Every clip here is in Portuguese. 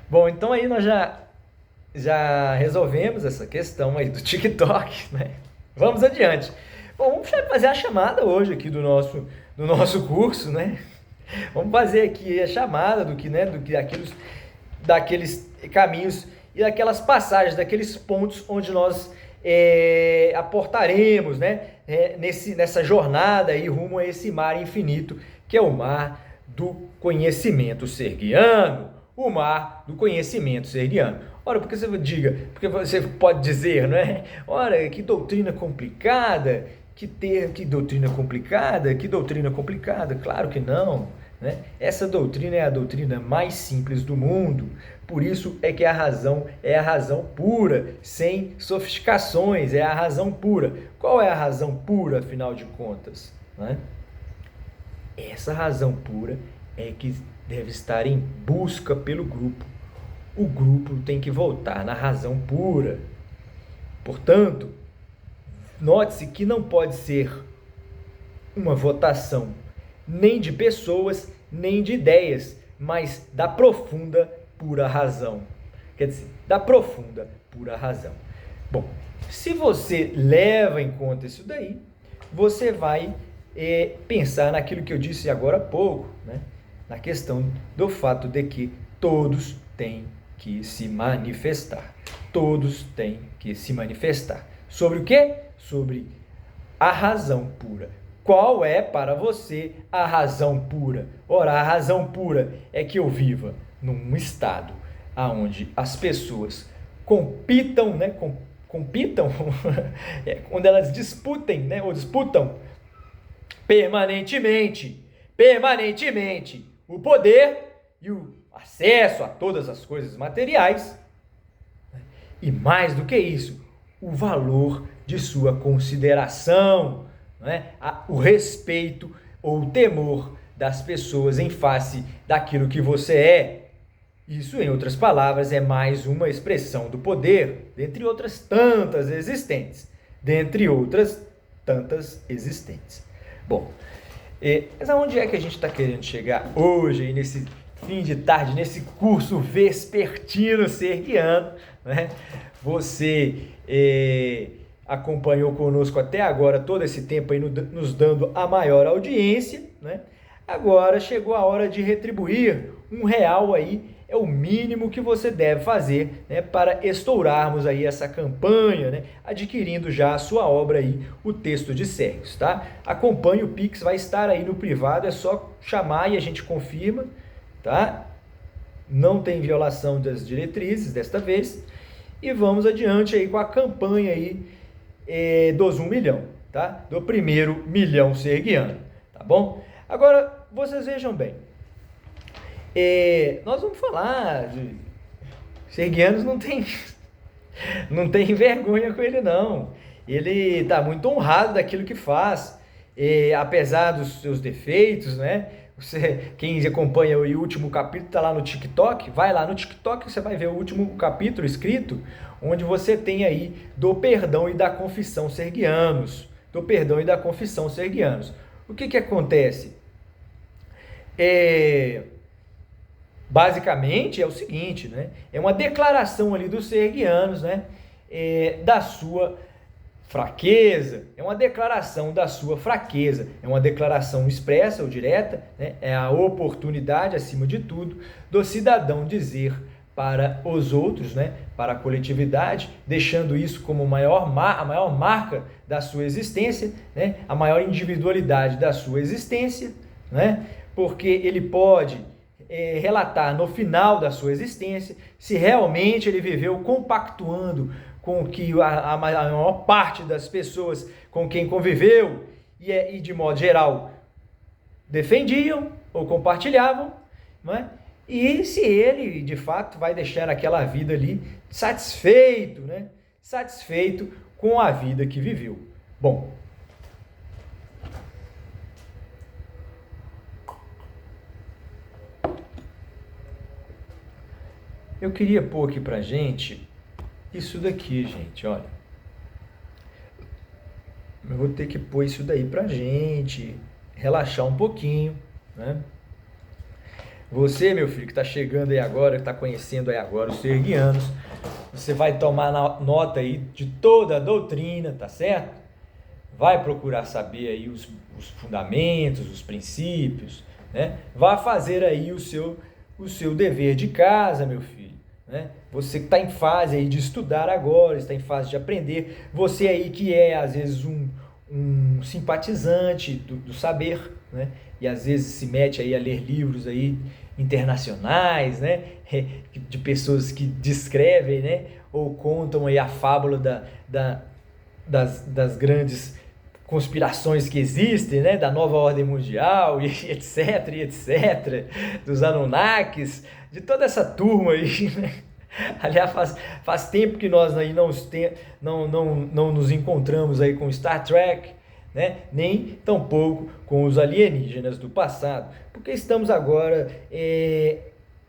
Bom, então aí nós já resolvemos essa questão aí do TikTok, né? Vamos adiante. Bom, vamos fazer a chamada hoje aqui do nosso curso, né? Vamos fazer aqui a chamada do que, né, daqueles caminhos e daquelas passagens, daqueles pontos onde nós aportaremos, né, nessa jornada aí rumo a esse mar infinito, que é o mar do conhecimento serguiano, o mar do conhecimento serguiano. Ora, porque você pode dizer, não é? Ora, que doutrina complicada, que doutrina complicada, que doutrina complicada. Claro que não, né? Essa doutrina é a doutrina mais simples do mundo. Por isso é que a razão é a razão pura, sem sofisticações, é a razão pura. Qual é a razão pura, afinal de contas? Né? Essa razão pura é que deve estar em busca pelo grupo. O grupo tem que voltar na razão pura. Portanto, note-se que não pode ser uma votação nem de pessoas, nem de ideias, mas da profunda, pura razão. Quer dizer, da profunda, pura razão. Bom, se você leva em conta isso daí, você vai pensar naquilo que eu disse agora há pouco, né? Na questão do fato de que todos têm que se manifestar. Todos têm que se manifestar. Sobre o quê? Sobre a razão pura. Qual é para você a razão pura? Ora, a razão pura é que eu viva num estado onde as pessoas compitam, né? Compitam, quando elas disputem, né? Ou disputam permanentemente o poder e o acesso a todas as coisas materiais. E mais do que isso, o valor de sua consideração, né? O respeito ou o temor das pessoas em face daquilo que você é. Isso, em outras palavras, é mais uma expressão do poder, dentre outras tantas existentes. Dentre outras tantas existentes. Bom, mas aonde é que a gente está querendo chegar hoje, nesse fim de tarde, nesse curso vespertino serguiano, né? Você acompanhou conosco até agora, todo esse tempo aí nos dando a maior audiência, né? Agora chegou a hora de retribuir R$ 1 aí, é o mínimo que você deve fazer, né, para estourarmos aí essa campanha, né, adquirindo já a sua obra aí, o Texto de Sérgios, tá? Acompanhe, o Pix vai estar aí no privado, é só chamar e a gente confirma, tá? Não tem violação das diretrizes desta vez. E vamos adiante aí com a campanha aí dos 1 milhão, tá? Do primeiro milhão serguiano, tá bom? Agora, vocês vejam bem, nós vamos falar de serguianos, não tem vergonha com ele não. Ele está muito honrado daquilo que faz, apesar dos seus defeitos, né? Quem acompanha o último capítulo está lá no TikTok, vai lá no TikTok, você vai ver o último capítulo escrito, onde você tem aí do perdão e da confissão serguianos. Do perdão e da confissão serguianos. O que acontece? Basicamente é o seguinte, né? É uma declaração ali dos serguianos, né? Da sua fraqueza, é uma declaração da sua fraqueza, é uma declaração expressa ou direta, né? É a oportunidade, acima de tudo, do cidadão dizer para os outros, né? Para a coletividade, deixando isso como a maior marca da sua existência, né? A maior individualidade da sua existência, né? Porque ele pode relatar no final da sua existência se realmente ele viveu compactuando com que a maior parte das pessoas com quem conviveu e de modo geral defendiam ou compartilhavam, não é? E se ele de fato vai deixar aquela vida ali satisfeito, né? Satisfeito com a vida que viveu. Bom, eu queria pôr aqui pra gente isso daqui, gente, olha. Eu vou ter que pôr isso daí pra gente relaxar um pouquinho, né? Você, meu filho, que está chegando aí agora, que está conhecendo aí agora os serguianos, você vai tomar nota aí de toda a doutrina, tá certo? Vai procurar saber aí os fundamentos, os princípios, né? Vá fazer aí o seu dever de casa, meu filho, né? Você que está em fase aí de estudar agora, está em fase de aprender, você aí que é às vezes um simpatizante do saber, né? E às vezes se mete aí a ler livros aí internacionais, né? De pessoas que descrevem, né? Ou contam aí a fábula das grandes conspirações que existem, né, da nova ordem mundial, e etc, dos Anunnakis, de toda essa turma aí, né? Aliás, faz tempo que nós aí não nos encontramos aí com Star Trek, né? Nem tampouco com os alienígenas do passado, porque estamos agora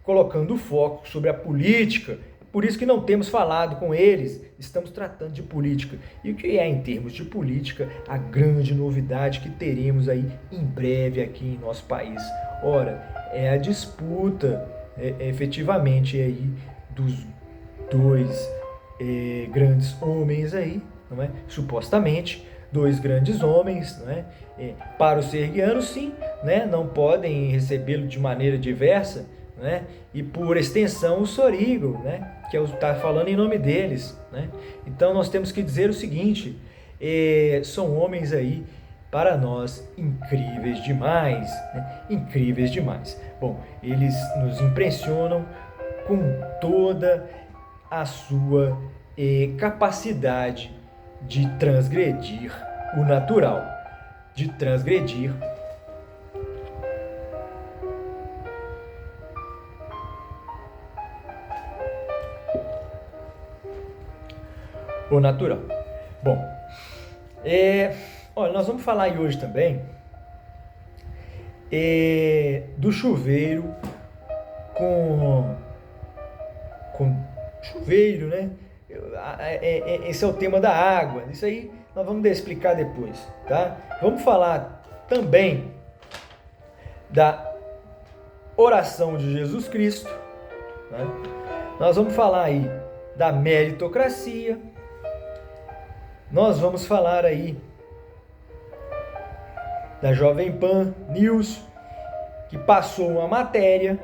colocando foco sobre a política. Por isso que não temos falado com eles, estamos tratando de política. E o que é, em termos de política, a grande novidade que teremos aí em breve aqui em nosso país? Ora, é a disputa, efetivamente, aí dos dois grandes homens aí, não é? Supostamente, dois grandes homens, não é? Para os serguianos, sim, né? Não podem recebê-lo de maneira diversa, né? E por extensão o Sorígel, né? Que está falando em nome deles, né? Então nós temos que dizer o seguinte: são homens aí para nós incríveis demais, né? Incríveis demais. Bom, eles nos impressionam com toda a sua capacidade de transgredir o natural, de transgredir o natural. Bom, olha, nós vamos falar aí hoje também do chuveiro com chuveiro, né? Esse é o tema da água. Isso aí nós vamos explicar depois, tá? Vamos falar também da oração de Jesus Cristo, né? Nós vamos falar aí da meritocracia. Nós vamos falar aí da Jovem Pan News, que passou uma matéria,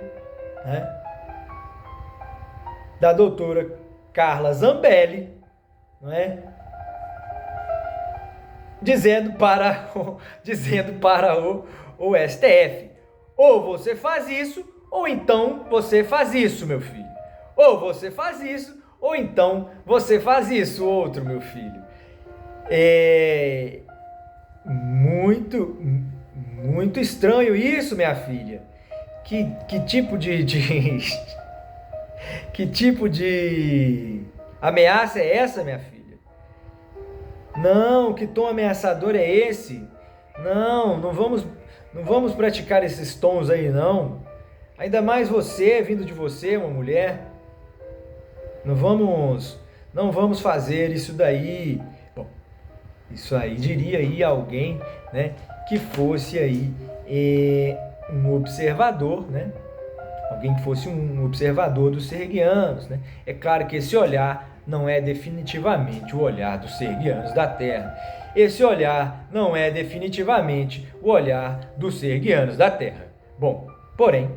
né, da doutora Carla Zambelli, não é? Dizendo para o STF: ou você faz isso, ou então você faz isso, meu filho. Ou você faz isso, ou então você faz isso, outro, meu filho. Muito estranho isso, minha filha. Que tipo que tipo de ameaça é essa, minha filha? Não, que tom ameaçador é esse? Não vamos praticar esses tons aí, não. Ainda mais você, vindo de você, uma mulher. Não vamos fazer isso daí. Bom, isso aí diria aí alguém, né, que fosse aí um observador, né? Alguém que fosse um observador dos serguianos, né? É claro que esse olhar não é definitivamente o olhar dos serguianos da Terra. Esse olhar não é definitivamente o olhar dos serguianos da Terra. Bom, porém,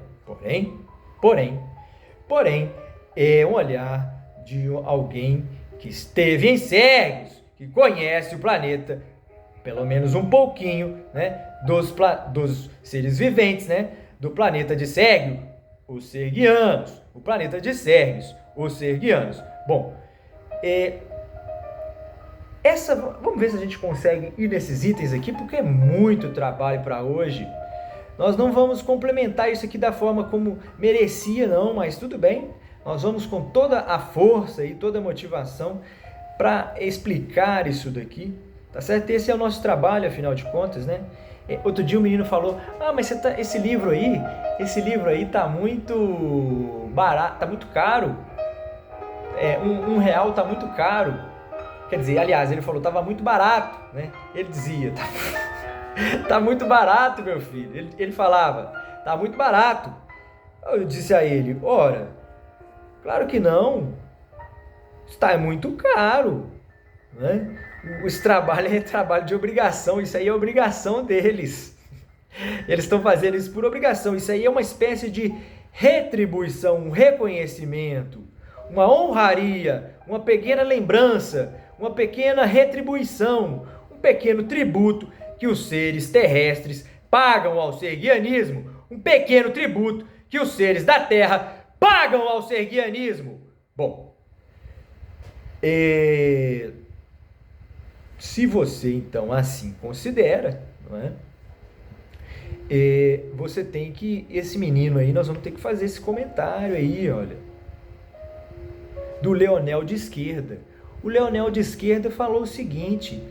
é um olhar de alguém que esteve em Sérgios, que conhece o planeta, pelo menos um pouquinho, né, dos seres viventes, né, do planeta de Sérgio, os serguianos, o planeta de Sérgios, os serguianos. Bom, vamos ver se a gente consegue ir nesses itens aqui, porque é muito trabalho para hoje. Nós não vamos complementar isso aqui da forma como merecia, não, mas tudo bem. Nós vamos com toda a força e toda a motivação para explicar isso daqui, tá certo? Esse é o nosso trabalho, afinal de contas, né? Outro dia o menino falou: mas esse livro aí tá muito barato, tá muito caro. R$1 tá muito caro. Quer dizer, aliás, ele falou, tava muito barato, né? Ele dizia, tá muito barato, meu filho. Ele falava, tá muito barato. Eu disse a ele: ora, claro que não, está muito caro, né? Esse trabalho é trabalho de obrigação, isso aí é obrigação deles. Eles estão fazendo isso por obrigação, isso aí é uma espécie de retribuição, um reconhecimento, uma honraria, uma pequena lembrança, uma pequena retribuição, um pequeno tributo que os seres terrestres pagam ao serguianismo, um pequeno tributo que os seres da Terra pagam ao serguianismo. Bom, se você então assim considera, não é? Você tem que, esse menino aí, nós vamos ter que fazer esse comentário aí, olha, do Leonel de Esquerda. O Leonel de Esquerda falou o seguinte: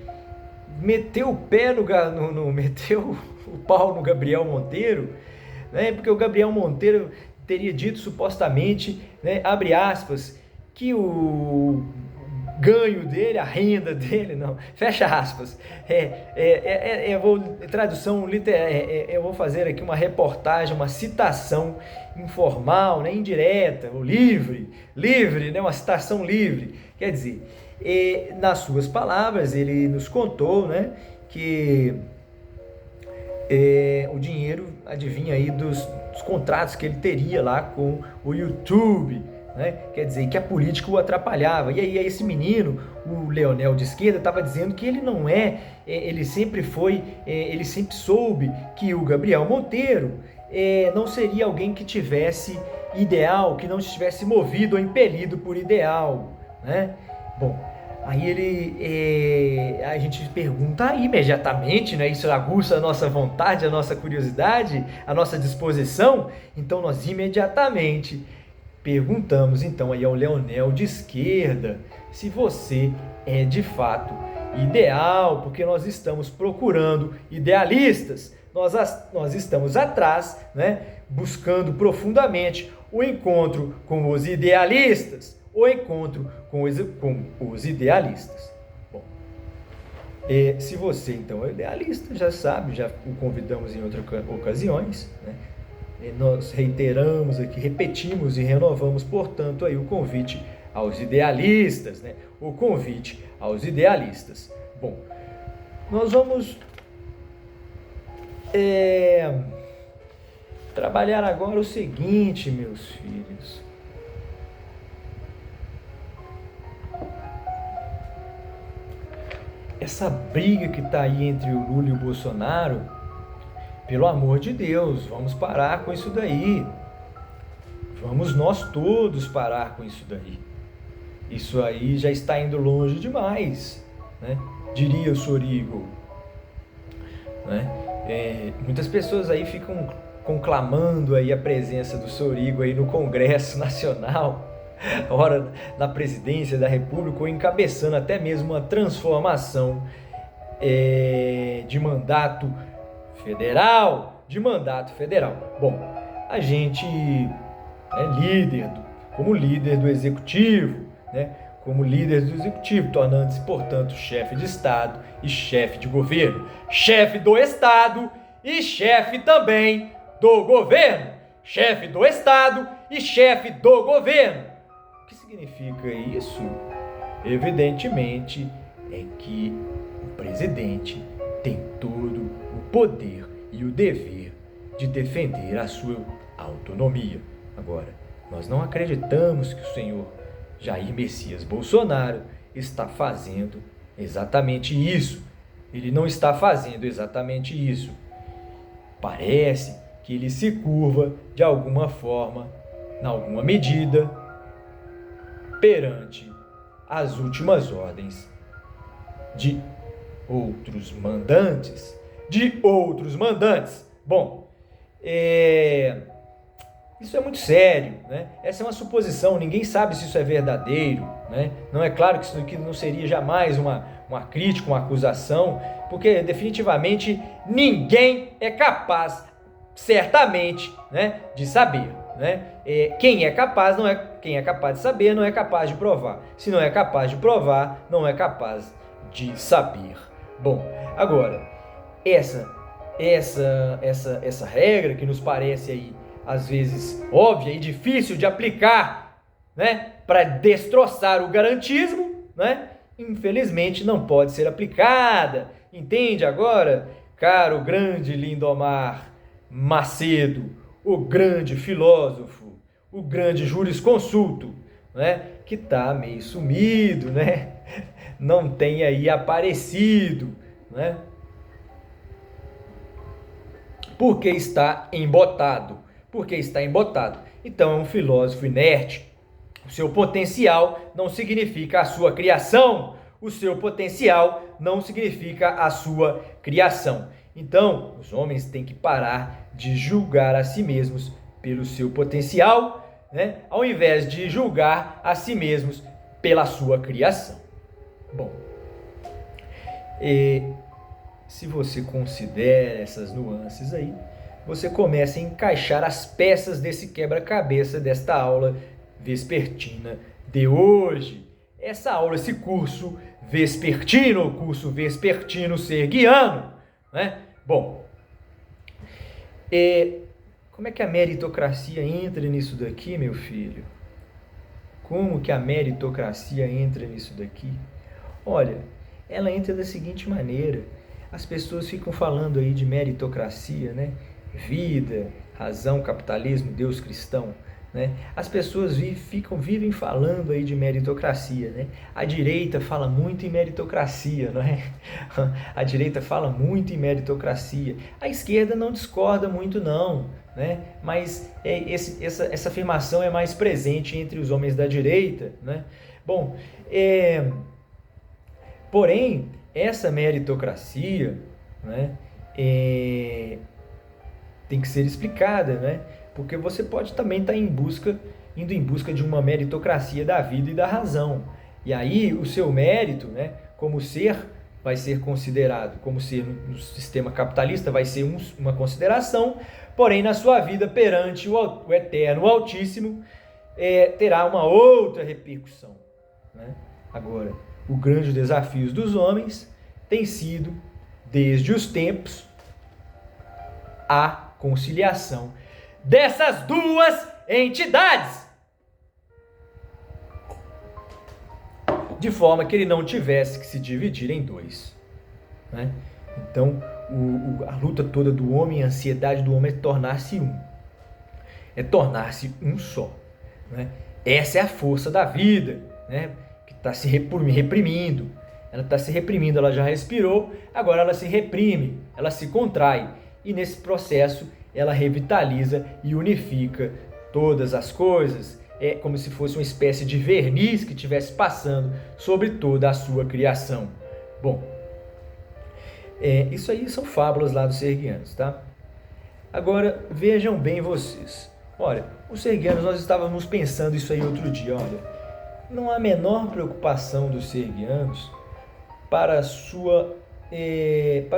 meteu o pé meteu o pau no Gabriel Monteiro, né? Porque o Gabriel Monteiro teria dito supostamente, né, abre aspas, que o ganho dele, a renda dele, não, fecha aspas, eu vou, tradução literal, eu vou fazer aqui uma reportagem, uma citação informal, né, indireta, ou livre, né, uma citação livre, quer dizer, nas suas palavras, ele nos contou, né, que o dinheiro advinha aí dos contratos que ele teria lá com o YouTube, né? Quer dizer, que a política o atrapalhava. E aí esse menino, o Leonel de Esquerda, estava dizendo que ele não ele sempre foi, ele sempre soube que o Gabriel Monteiro não seria alguém que tivesse ideal, que não estivesse movido ou impelido por ideal, né? Bom, aí a gente pergunta imediatamente, né? Isso aguça a nossa vontade, a nossa curiosidade, a nossa disposição. Então nós imediatamente perguntamos então aí ao Leonel de Esquerda se você é de fato ideal, porque nós estamos procurando idealistas, nós estamos atrás, né, buscando profundamente o encontro com os idealistas, o encontro com os idealistas. Bom, se você então é idealista, já sabe, já o convidamos em outras ocasiões, né? Nós reiteramos aqui, repetimos e renovamos, portanto, aí o convite aos idealistas, né? O convite aos idealistas. Bom, nós vamos trabalhar agora o seguinte, meus filhos. Essa briga que está aí entre o Lula e o Bolsonaro, pelo amor de Deus, vamos parar com isso daí. Vamos nós todos parar com isso daí. Isso aí já está indo longe demais, né? Diria o Sorigo, né? Muitas pessoas aí ficam conclamando aí a presença do Sorigo aí no Congresso Nacional, ora na presidência da República, ou encabeçando até mesmo uma transformação de mandato federal, Bom, a gente é líder, como líder do executivo, né? Como líder do executivo, tornando-se, portanto, chefe de Estado e chefe de governo. Chefe do Estado e chefe também do governo. Chefe do Estado e chefe do governo. O que significa isso? Evidentemente, é que o presidente tem todo o poder e o dever de defender a sua autonomia. Agora, nós não acreditamos que o senhor Jair Messias Bolsonaro está fazendo exatamente isso. Ele não está fazendo exatamente isso. Parece que ele se curva de alguma forma, em alguma medida, perante as últimas ordens de outros mandantes. Bom, isso é muito sério, né? Essa é uma suposição, ninguém sabe se isso é verdadeiro, né? Não é claro que isso aqui não seria jamais uma crítica, uma acusação, porque definitivamente ninguém é capaz, certamente, né, de saber, né? Quem é capaz de saber não é capaz de provar. Se não é capaz de provar, não é capaz de saber. Bom, agora essa regra que nos parece aí às vezes óbvia e difícil de aplicar, né, para destroçar o garantismo, né, infelizmente não pode ser aplicada. Entende agora, caro grande Lindomar Macedo, o grande filósofo, o grande jurisconsulto, né, que está meio sumido, né, não tem aí aparecido, né, porque está embotado. Porque está embotado. Então é um filósofo inerte. O seu potencial não significa a sua criação. O seu potencial não significa a sua criação. Então, os homens têm que parar de julgar a si mesmos pelo seu potencial, né? Ao invés de julgar a si mesmos pela sua criação. Bom, se você considera essas nuances aí, você começa a encaixar as peças desse quebra-cabeça desta aula vespertina de hoje. Essa aula, esse curso vespertino serguiano, né? Bom, como é que a meritocracia entra nisso daqui, meu filho? Como que a meritocracia entra nisso daqui? Olha, ela entra da seguinte maneira: as pessoas ficam falando aí de meritocracia, né? Vida, razão, capitalismo, Deus cristão, né? As pessoas vivem falando aí de meritocracia, né? A direita fala muito em meritocracia, não é? A direita fala muito em meritocracia. A esquerda não discorda muito não, né? Mas essa afirmação é mais presente entre os homens da direita, né? Bom, porém, essa meritocracia, né, tem que ser explicada, né? Porque você pode também estar indo em busca de uma meritocracia da vida e da razão. E aí o seu mérito, né, como ser, vai ser considerado, como ser no sistema capitalista, vai ser uma consideração, porém na sua vida perante o eterno, o Altíssimo, terá uma outra repercussão, né? Agora, o grande desafio dos homens tem sido, desde os tempos, a conciliação dessas duas entidades, de forma que ele não tivesse que se dividir em dois, né? Então, a luta toda do homem, a ansiedade do homem é tornar-se um, só, né? Essa é a força da vida, né? Que está se reprimindo. Ela está se reprimindo, ela já respirou, agora ela se reprime, ela se contrai. E nesse processo ela revitaliza e unifica todas as coisas. É como se fosse uma espécie de verniz que estivesse passando sobre toda a sua criação. Bom, isso aí são fábulas lá dos serguianos, tá? Agora, vejam bem vocês. Olha, os serguianos, nós estávamos pensando isso aí outro dia, olha. Não há a menor preocupação dos serguianos para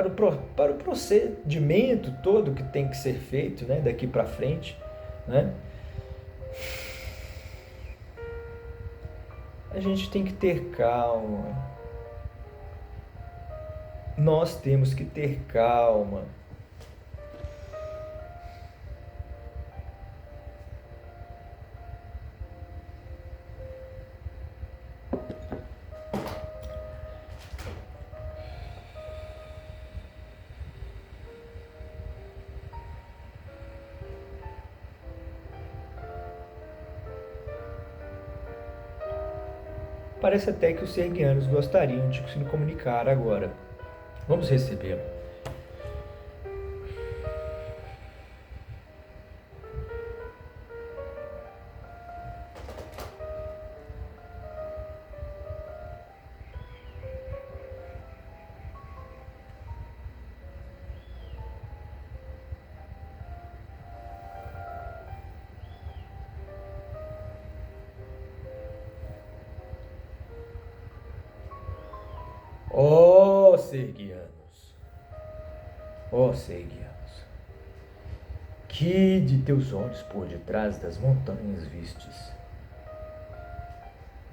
o procedimento todo que tem que ser feito, né, daqui para frente, né? A gente tem que ter calma. Nós temos que ter calma. Parece até que os serguianos gostariam de se comunicar agora. Vamos recebê-lo. Ó serguianos, que de teus olhos por detrás das montanhas vistes,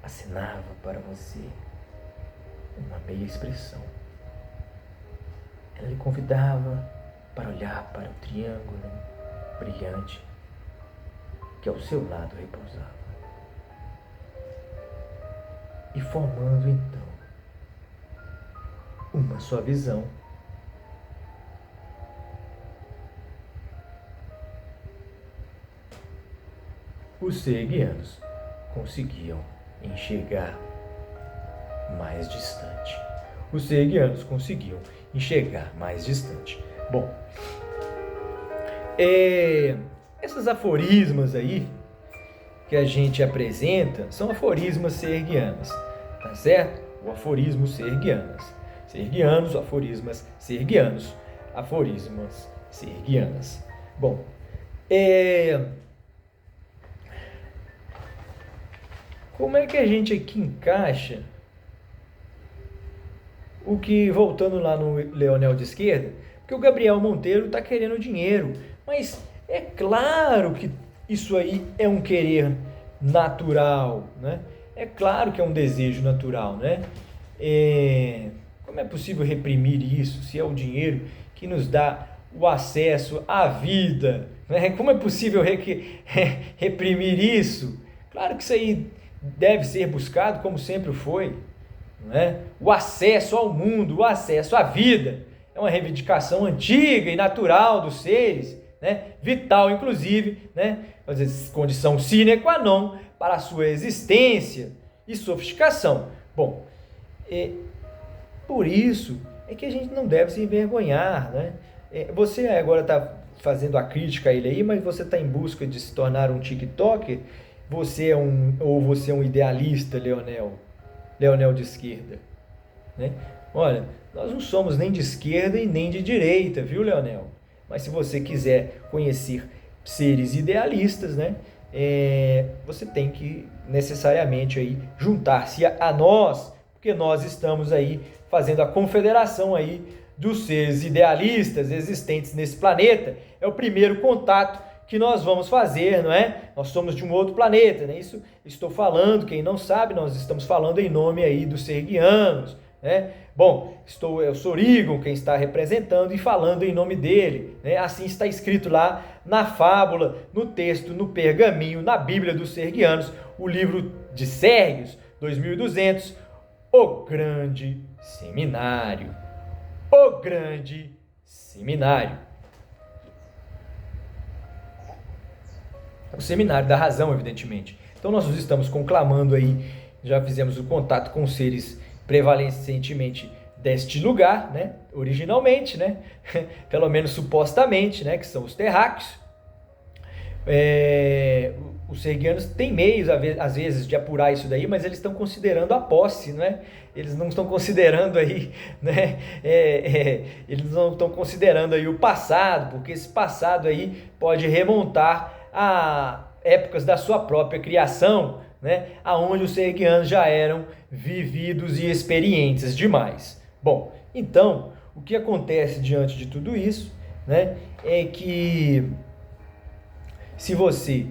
acenava para você uma meia expressão. Ela lhe convidava para olhar para o triângulo brilhante que ao seu lado repousava, e formando então uma só visão, os serguianos conseguiam enxergar mais distante. Os serguianos conseguiam enxergar mais distante. Bom, esses aforismas aí que a gente apresenta são aforismas serguianas, tá certo? O aforismo serguianas. Serguianos, aforismas serguianos. Aforismas serguianas. Bom, como é que a gente aqui encaixa o que, voltando lá no Leonel de esquerda, porque o Gabriel Monteiro está querendo dinheiro, mas é claro que isso aí é um querer natural, né? É claro que é um desejo natural, né? Como é possível reprimir isso, se é o dinheiro que nos dá o acesso à vida, né? Como é possível reprimir isso? Claro que isso aí deve ser buscado, como sempre foi, né? O acesso ao mundo, o acesso à vida, é uma reivindicação antiga e natural dos seres, né? Vital, inclusive, né? Às vezes, condição sine qua non para a sua existência e sofisticação. Bom, por isso é que a gente não deve se envergonhar, né? Você agora está fazendo a crítica a ele aí, mas você está em busca de se tornar um TikToker? Você é um idealista, Leonel de esquerda, né? Olha, nós não somos nem de esquerda e nem de direita, viu, Leonel? Mas se você quiser conhecer seres idealistas, né, você tem que necessariamente aí juntar-se a nós, porque nós estamos aí fazendo a confederação aí dos seres idealistas existentes nesse planeta. É o primeiro contato que nós vamos fazer, não é? Nós somos de um outro planeta, né? Isso estou falando, quem não sabe, nós estamos falando em nome aí dos serguianos, né? Bom, é o Sorigon quem está representando e falando em nome dele, né? Assim está escrito lá na fábula, no texto, no pergaminho, na Bíblia dos Serguianos, o livro de Sérgios, 2200, o Grande Seminário. O Grande Seminário. O Seminário da Razão, evidentemente. Então nós estamos conclamando aí, já fizemos o contato com seres prevalentemente deste lugar, né? Originalmente, né? Pelo menos supostamente, né? Que são os terráqueos. Os serguianos têm meios, às vezes, de apurar isso daí, mas eles estão considerando a posse, né? Eles não estão considerando aí, né? Eles não estão considerando aí o passado, porque esse passado aí pode remontar a épocas da sua própria criação, né? Aonde os serguianos já eram vividos e experientes demais. Bom, então, o que acontece diante de tudo isso, né? É que se você,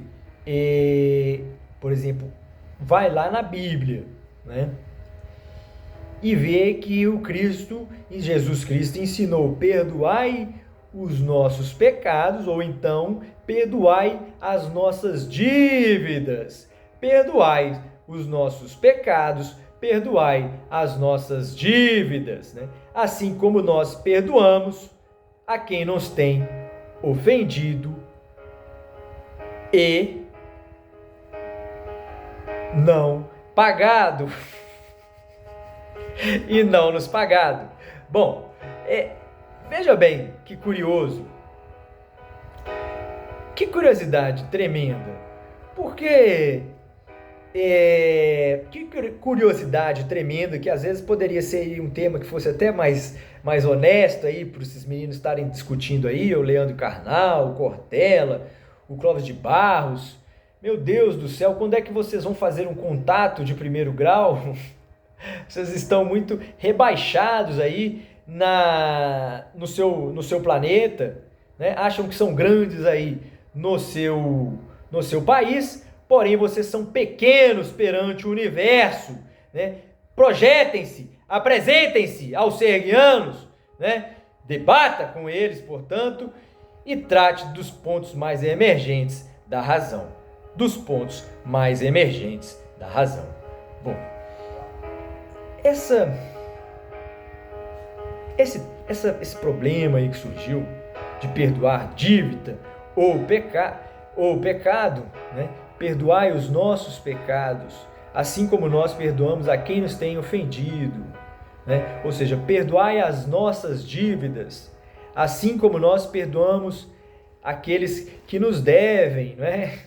por exemplo, vai lá na Bíblia, né? E vê que o Cristo, Jesus Cristo, ensinou: perdoai os nossos pecados, ou então perdoai as nossas dívidas. Perdoai os nossos pecados, perdoai as nossas dívidas, né? Assim como nós perdoamos a quem nos tem ofendido e não pagado. E não nos pagado. Bom, veja bem que curioso. Que curiosidade tremenda. Porque que curiosidade tremenda, que às vezes poderia ser um tema que fosse até mais honesto aí para esses meninos estarem discutindo aí, o Leandro Carnal, o Cortella, o Clóvis de Barros. Meu Deus do céu, quando é que vocês vão fazer um contato de primeiro grau? Vocês estão muito rebaixados aí no seu planeta, né? Acham que são grandes aí no seu país, porém vocês são pequenos perante o universo, né? Projetem-se, apresentem-se aos serguianos, né? Debata com eles, portanto, e trate dos pontos mais emergentes da razão. dos pontos mais emergentes da razão. Bom, esse problema aí que surgiu de perdoar dívida ou pecado, né? Perdoai os nossos pecados, assim como nós perdoamos a quem nos tem ofendido, né? Ou seja, perdoai as nossas dívidas, assim como nós perdoamos aqueles que nos devem, né?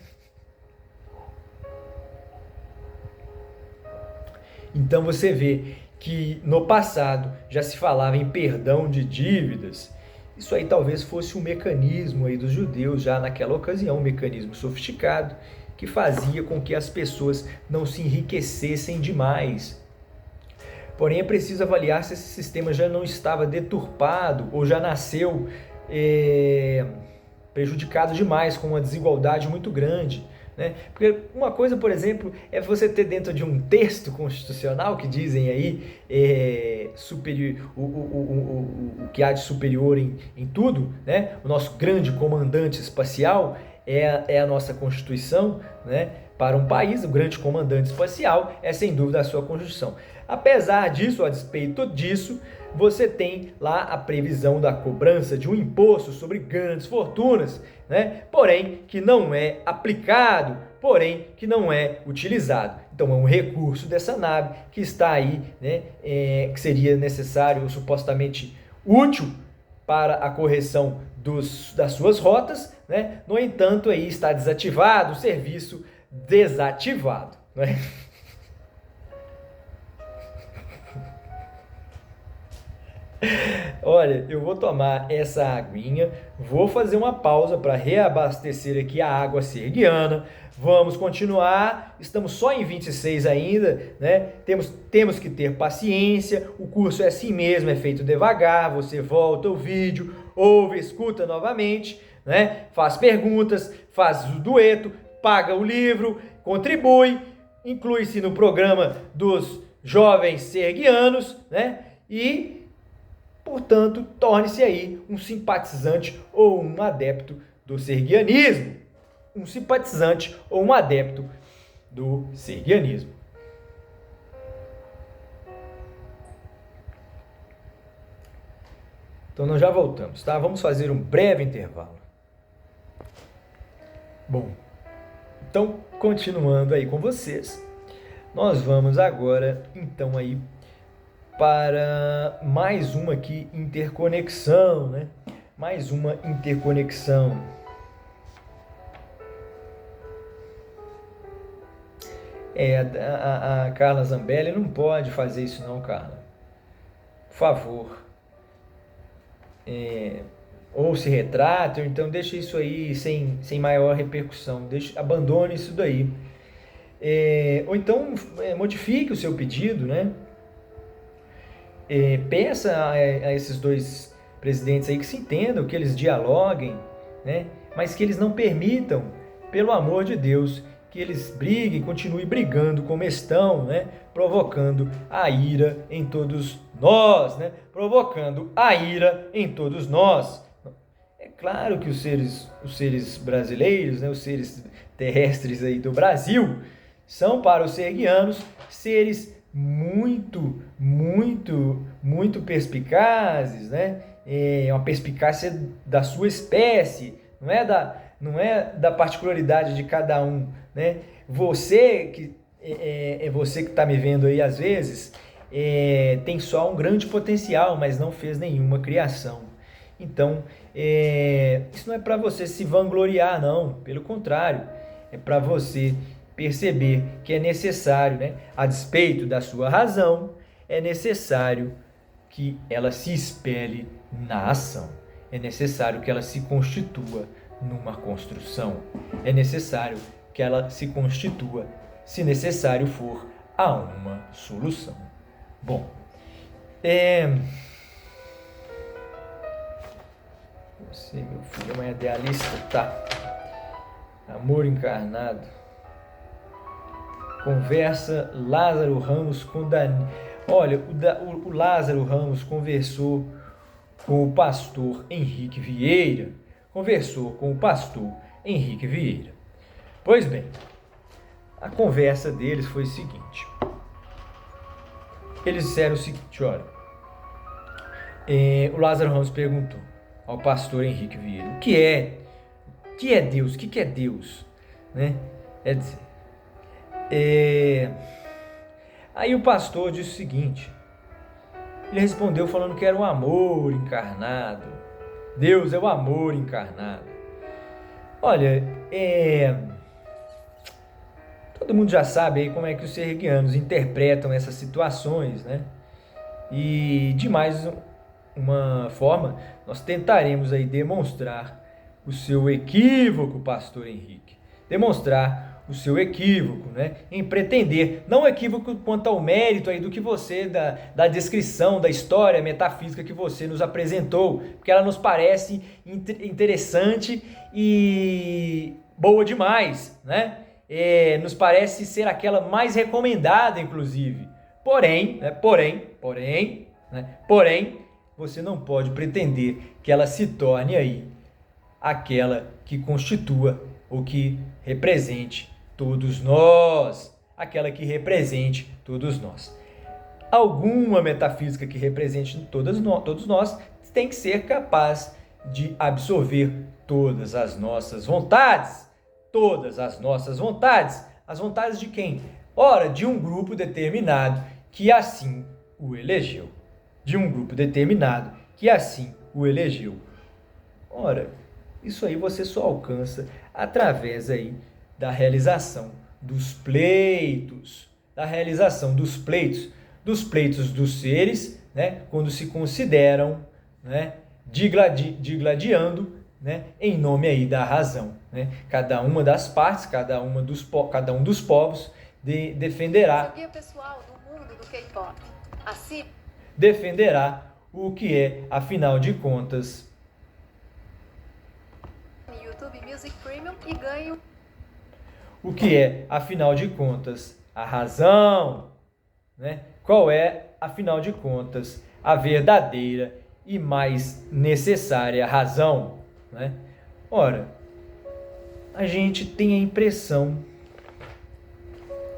Então você vê que no passado já se falava em perdão de dívidas. Isso aí talvez fosse um mecanismo aí dos judeus já naquela ocasião, um mecanismo sofisticado que fazia com que as pessoas não se enriquecessem demais. Porém, é preciso avaliar se esse sistema já não estava deturpado ou já nasceu prejudicado demais, com uma desigualdade muito grande, né? Porque uma coisa, por exemplo, é você ter dentro de um texto constitucional que dizem aí superior, o que há de superior em tudo, né? O nosso grande comandante espacial é a nossa Constituição, né? Para um país, o grande comandante espacial é sem dúvida a sua Constituição. Apesar disso, a despeito disso, você tem lá a previsão da cobrança de um imposto sobre grandes fortunas, né? Porém, que não é aplicado, porém, que não é utilizado. Então, é um recurso dessa nave que está aí, né? Que seria necessário ou supostamente útil para a correção das suas rotas, né? No entanto, aí está desativado, o serviço desativado, né? Olha, eu vou tomar essa aguinha, vou fazer uma pausa para reabastecer aqui a água serguiana. Vamos continuar, estamos só em 26 ainda, né? Temos que ter paciência, o curso é assim mesmo, é feito devagar, você volta o vídeo, ouve, escuta novamente, né? Faz perguntas, faz o dueto, paga o livro, contribui, inclui-se no programa dos jovens serguianos, né? E, portanto, torne-se aí um simpatizante ou um adepto do serguianismo. Um simpatizante ou um adepto do serguianismo. Então nós já voltamos, tá? Vamos fazer um breve intervalo. Bom, então continuando aí com vocês, nós vamos agora então aí para mais uma aqui interconexão, né? Mais uma interconexão. A Carla Zambelli não pode fazer isso não, Carla. Por favor. Ou se retrate, ou então deixe isso aí sem maior repercussão. Abandone isso daí. Ou então modifique o seu pedido, né? Peça a esses dois presidentes aí que se entendam, que eles dialoguem, né? Mas que eles não permitam, pelo amor de Deus, que eles briguem, continuem brigando como estão, né? Provocando a ira em todos nós, né? Provocando a ira em todos nós. É claro que os seres brasileiros, né? Os seres terrestres aí do Brasil, são para os serguianos seres muito, muito, muito perspicazes, né? É uma perspicácia da sua espécie, não é da particularidade de cada um, né? Você que está me vendo aí às vezes, tem só um grande potencial, mas não fez nenhuma criação. Então, isso não é para você se vangloriar, não. Pelo contrário, é para você perceber que é necessário, né? A despeito da sua razão, é necessário que ela se espelhe na ação. É necessário que ela se constitua numa construção. É necessário que ela se constitua, se necessário for, a uma solução. Bom, você, meu filho, é uma idealista, tá? Amor encarnado. Conversa Lázaro Ramos com Daniel. Olha, o Lázaro Ramos conversou com o pastor Henrique Vieira. Pois bem, a conversa deles foi o seguinte. Eles disseram o seguinte, olha, o Lázaro Ramos perguntou ao pastor Henrique Vieira, o que é Deus? O que é Deus? Né? É dizer, aí o pastor disse o seguinte, ele respondeu falando que era o amor encarnado. Deus é o amor encarnado. Olha, todo mundo já sabe aí como é que os serguianos interpretam essas situações, né? E de mais uma forma, nós tentaremos aí demonstrar o seu equívoco, pastor Henrique. Demonstrar o seu equívoco, né? Em pretender, não equívoco quanto ao mérito aí do que você, da descrição, da história metafísica que você nos apresentou, porque ela nos parece interessante e boa demais, né? Nos parece ser aquela mais recomendada, inclusive. Porém, você não pode pretender que ela se torne aí aquela que constitua ou que represente todos nós, aquela que represente todos nós. Alguma metafísica que represente todos nós tem que ser capaz de absorver todas as nossas vontades. Todas as nossas vontades. As vontades de quem? Ora, de um grupo determinado que assim o elegeu. De um grupo determinado que assim o elegeu. Ora, isso aí você só alcança através aí da realização dos pleitos, dos pleitos dos seres, né, quando se consideram, né, digladiando, né, em nome aí da razão, né? Cada uma das partes, cada um dos povos defenderá. Guia pessoal do mundo do K-pop. Assim, defenderá o que é, afinal de contas, YouTube Music Premium e ganho o que é, afinal de contas, a razão, né? Qual é, afinal de contas, a verdadeira e mais necessária razão, né? Ora, a gente tem a impressão,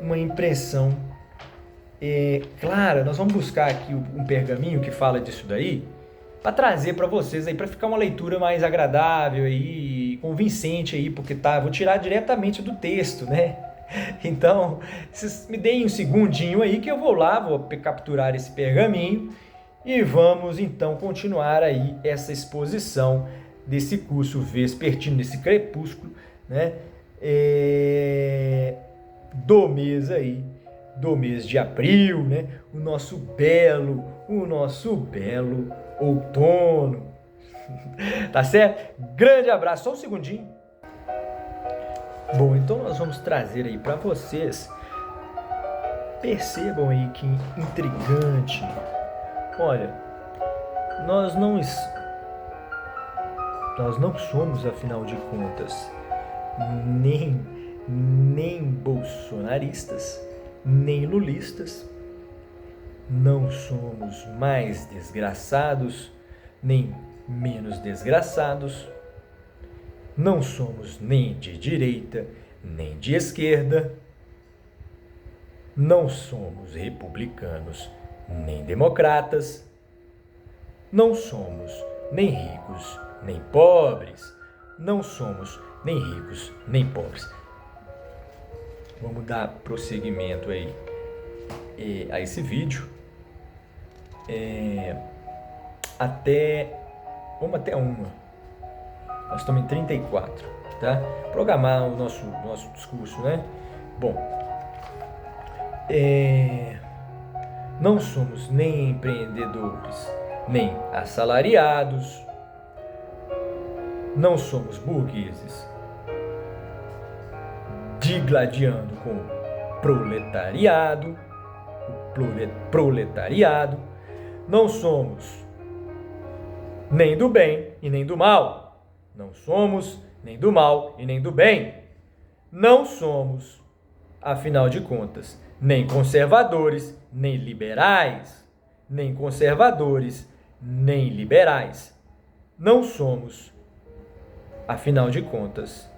uma impressão clara. Nós vamos buscar aqui um pergaminho que fala disso daí, para trazer para vocês aí, para ficar uma leitura mais agradável aí, convincente aí, porque vou tirar diretamente do texto, né? Então, vocês me deem um segundinho aí que eu vou lá, vou capturar esse pergaminho e vamos então continuar aí essa exposição desse curso vespertino, desse crepúsculo, né? Do mês de abril, né? O nosso belo outono. Tá certo? Grande abraço, só um segundinho. Bom, então nós vamos trazer aí para vocês. Percebam aí que intrigante. Olha, nós não somos, afinal de contas, nem bolsonaristas, nem lulistas. Não somos mais desgraçados, nem menos desgraçados. Não somos nem de direita, nem de esquerda. Não somos republicanos, nem democratas. Não somos nem ricos, nem pobres. Não somos nem ricos, nem pobres. Vamos dar prosseguimento aí a esse vídeo. Vamos até uma. Nós estamos em 34, tá? Programar o nosso discurso, né? Bom, não somos nem empreendedores, nem assalariados. Não somos burgueses digladiando com o proletariado, Não somos nem do bem e nem do mal. Não somos nem do mal e nem do bem. Não somos, afinal de contas, nem conservadores, nem liberais. Nem conservadores, nem liberais. Não somos, afinal de contas,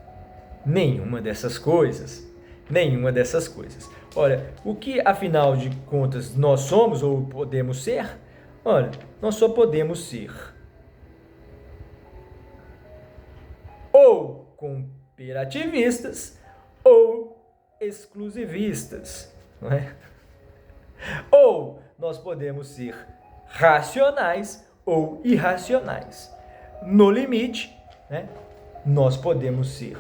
Nenhuma dessas coisas. Nenhuma dessas coisas. Olha, o que afinal de contas nós somos ou podemos ser? Olha, nós só podemos ser ou cooperativistas ou exclusivistas, não é? Ou nós podemos ser racionais ou irracionais. No limite, né, nós podemos ser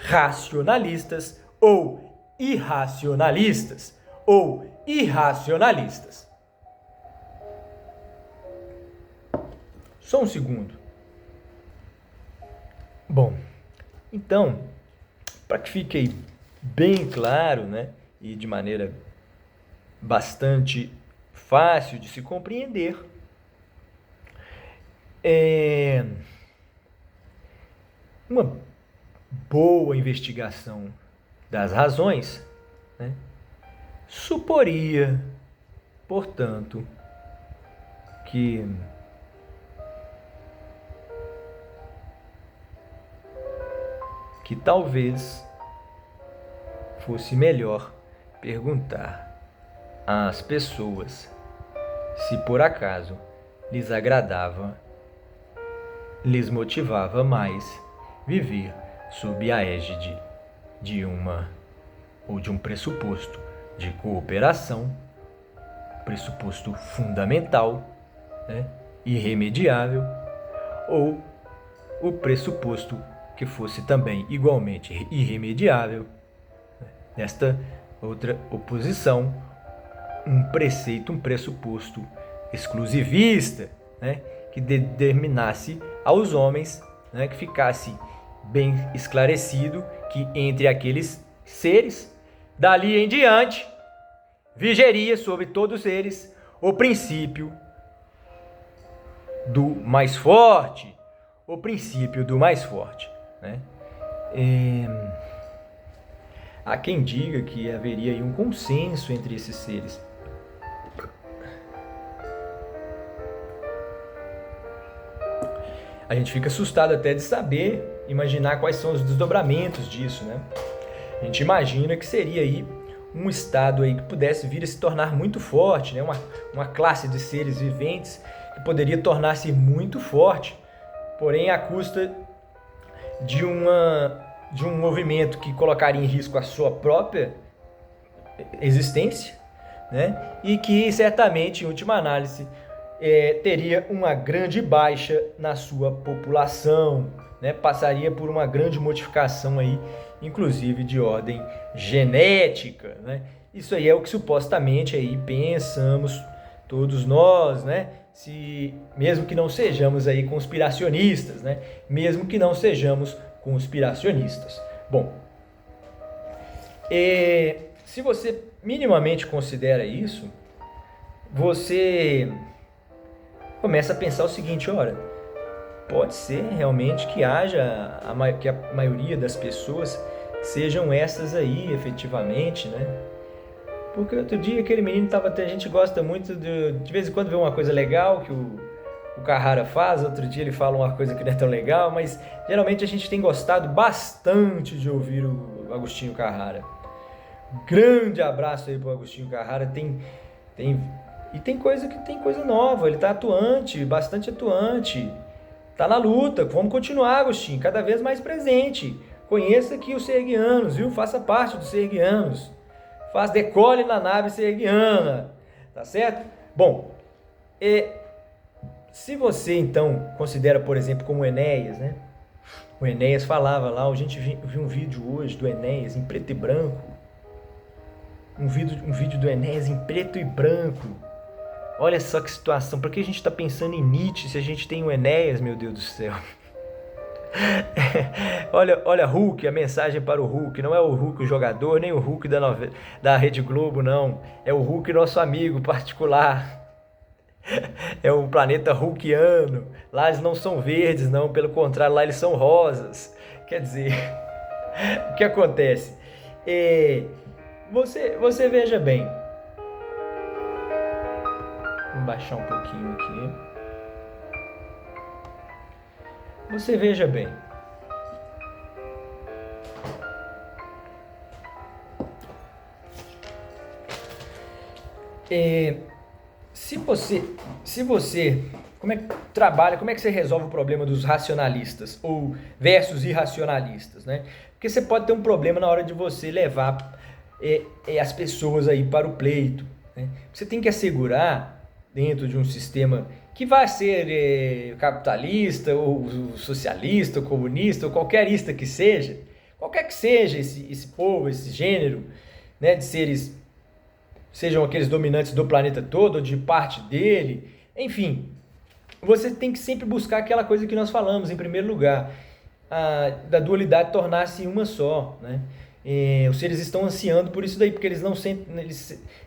racionalistas ou irracionalistas ou irracionalistas. Só um segundo. Bom, então, para que fique aí bem claro, né, e de maneira bastante fácil de se compreender, uma boa investigação das razões, né, suporia, portanto, que talvez fosse melhor perguntar às pessoas se por acaso lhes agradava, lhes motivava mais viver sob a égide de uma ou de um pressuposto de cooperação, pressuposto fundamental, né, irremediável, ou o pressuposto que fosse também igualmente irremediável, nesta outra oposição, um preceito, um pressuposto exclusivista, né, que determinasse aos homens, né, que ficasse bem esclarecido que entre aqueles seres, dali em diante, vigeria sobre todos os seres o princípio do mais forte, o princípio do mais forte, né? Há quem diga que haveria aí um consenso entre esses seres. A gente fica assustado até de saber, imaginar quais são os desdobramentos disso, né? A gente imagina que seria aí um estado aí que pudesse vir a se tornar muito forte, né? Uma classe de seres viventes que poderia tornar-se muito forte, porém à custa de um movimento que colocaria em risco a sua própria existência, né? E que certamente, em última análise, teria uma grande baixa na sua população, né? Passaria por uma grande modificação aí, inclusive de ordem genética, né? Isso aí é o que supostamente aí pensamos todos nós, né? Se, mesmo que não sejamos aí conspiracionistas, né? Mesmo que não sejamos conspiracionistas. Bom, se você minimamente considera isso, você começa a pensar o seguinte: olha, pode ser realmente que haja que a maioria das pessoas sejam essas aí, efetivamente, né? Porque outro dia aquele menino tava, a gente gosta muito de vez em quando ver uma coisa legal que o Carrara faz, outro dia ele fala uma coisa que não é tão legal, mas geralmente a gente tem gostado bastante de ouvir o Agostinho Carrara. Grande abraço aí pro Agostinho Carrara. Tem coisa nova, ele tá atuante, bastante atuante. Tá na luta, vamos continuar, Agostinho, cada vez mais presente. Conheça aqui os serguianos, viu? Faça parte dos serguianos. Decole na nave serguiana, tá certo? Bom, se você então considera, por exemplo, como o Enéas, né? O Enéas falava lá, a gente viu um vídeo hoje do Enéas em preto e branco. Um vídeo do Enéas em preto e branco. Olha só que situação. Por que a gente está pensando em Nietzsche se a gente tem o Enéas, meu Deus do céu? olha Hulk, a mensagem para o Hulk. Não é o Hulk o jogador, nem o Hulk da Rede Globo, não. É o Hulk nosso amigo particular. É um planeta Hulkiano. Lá eles não são verdes, não. Pelo contrário, lá eles são rosas. Quer dizer, o que acontece? Você veja bem. Vou baixar um pouquinho aqui. Você veja bem. É, se você, se você, como é que trabalha, como é que você resolve o problema dos racionalistas ou versus irracionalistas, né? Porque você pode ter um problema na hora de você levar as pessoas aí para o pleito, né? Você tem que assegurar dentro de um sistema que vai ser capitalista ou socialista ou comunista ou qualquer que seja esse povo, esse gênero, né, de seres, sejam aqueles dominantes do planeta todo ou de parte dele, enfim, você tem que sempre buscar aquela coisa que nós falamos em primeiro lugar, da dualidade tornar-se uma só, né? Os seres estão ansiando por isso daí, porque eles não sentem,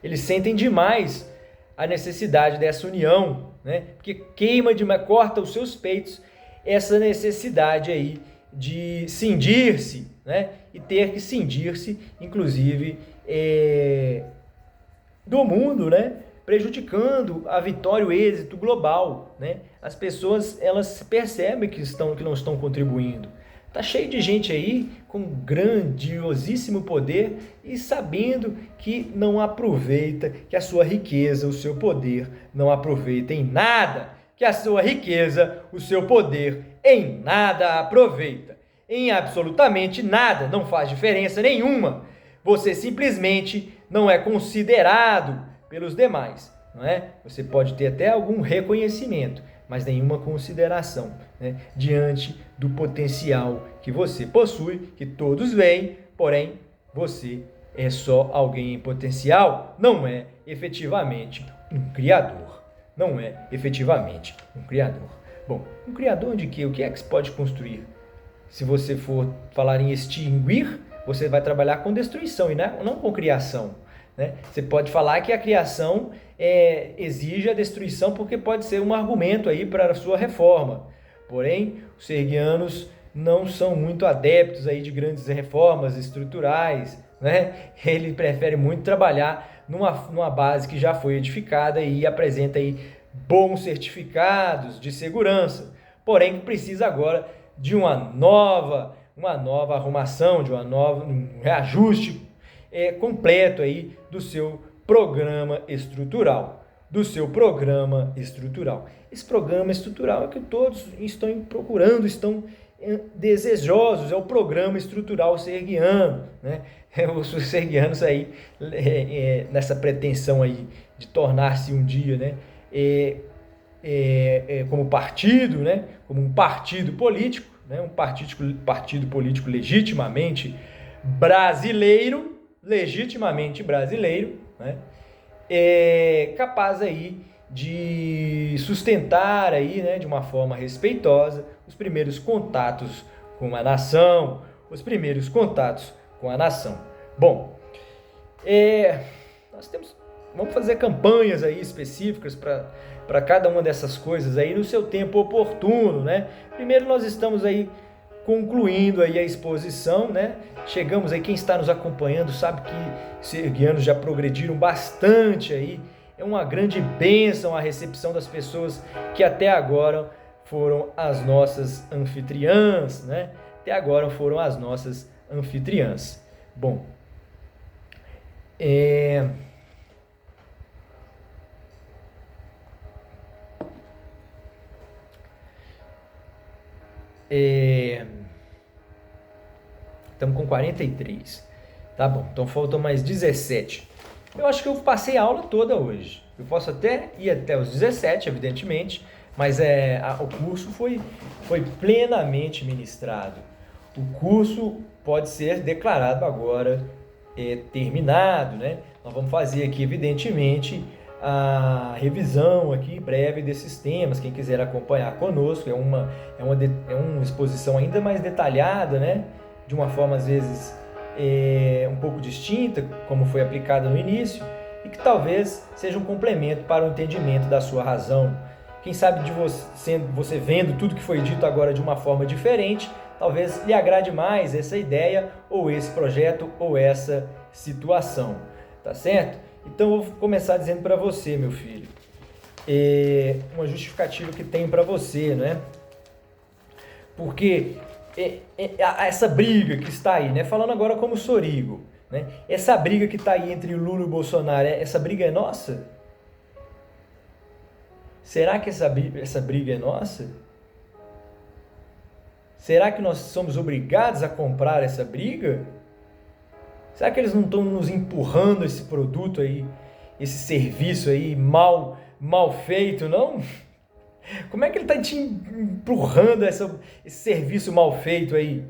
eles sentem demais a necessidade dessa união, né? Porque queima demais, corta os seus peitos essa necessidade aí de cindir-se, né? E ter que cindir-se, inclusive, do mundo, né? Prejudicando a vitória, o êxito global, né? As pessoas, elas percebem que não estão contribuindo. Tá cheio de gente aí com grandiosíssimo poder e sabendo que não aproveita, que a sua riqueza, o seu poder não aproveita em nada, que a sua riqueza, o seu poder em nada aproveita. Em absolutamente nada, não faz diferença nenhuma. Você simplesmente não é considerado pelos demais, não é? Você pode ter até algum reconhecimento, mas nenhuma consideração, né, diante do potencial que você possui, que todos veem, porém você é só alguém em potencial, não é efetivamente um criador. Não é efetivamente um criador. Bom, um criador de quê? O que é que se pode construir? Se você for falar em extinguir, você vai trabalhar com destruição e não com criação, né? Você pode falar que a criação exige a destruição porque pode ser um argumento aí para a sua reforma. Porém, os sergianos não são muito adeptos aí de grandes reformas estruturais, né? Ele prefere muito trabalhar numa base que já foi edificada e apresenta aí bons certificados de segurança. Porém, precisa agora de uma nova arrumação, de um reajuste completo aí do seu programa estrutural. Esse programa estrutural é que todos estão procurando, estão desejosos, é o programa estrutural serguiano, né? Os serguianos aí, nessa pretensão aí de tornar-se um dia, né, como partido, né, como um partido político, né, um partido político legitimamente brasileiro, né, capaz aí de sustentar aí, né, de uma forma respeitosa os primeiros contatos com a nação, Bom, vamos fazer campanhas aí específicas para cada uma dessas coisas aí no seu tempo oportuno, né? Primeiro nós estamos aí concluindo aí a exposição, né? Chegamos aí, quem está nos acompanhando sabe que serguianos já progrediram bastante aí. É uma grande bênção a recepção das pessoas que até agora foram as nossas anfitriãs, né? Bom, estamos com 43. Tá bom, então faltam mais 17. Eu acho que eu passei a aula toda hoje. Eu posso até ir até os 17, evidentemente, mas o curso foi plenamente ministrado. O curso pode ser declarado agora terminado, né? Nós vamos fazer aqui, evidentemente, a revisão aqui breve desses temas. Quem quiser acompanhar conosco, é uma exposição ainda mais detalhada, né? De uma forma, às vezes, um pouco distinta, como foi aplicada no início, e que talvez seja um complemento para o entendimento da sua razão. Quem sabe de você vendo tudo que foi dito agora de uma forma diferente, talvez lhe agrade mais essa ideia, ou esse projeto, ou essa situação. Tá certo? Então eu vou começar dizendo para você, meu filho, uma justificativa que tenho para você, né? Porque essa briga que está aí, né? Falando agora como Sorigo, né? Essa briga que está aí entre o Lula e o Bolsonaro, essa briga é nossa? Será que essa briga é nossa? Será que nós somos obrigados a comprar essa briga? Será que eles não estão nos empurrando esse produto aí, esse serviço aí mal feito, não? Como é que ele está te empurrando esse serviço mal feito aí?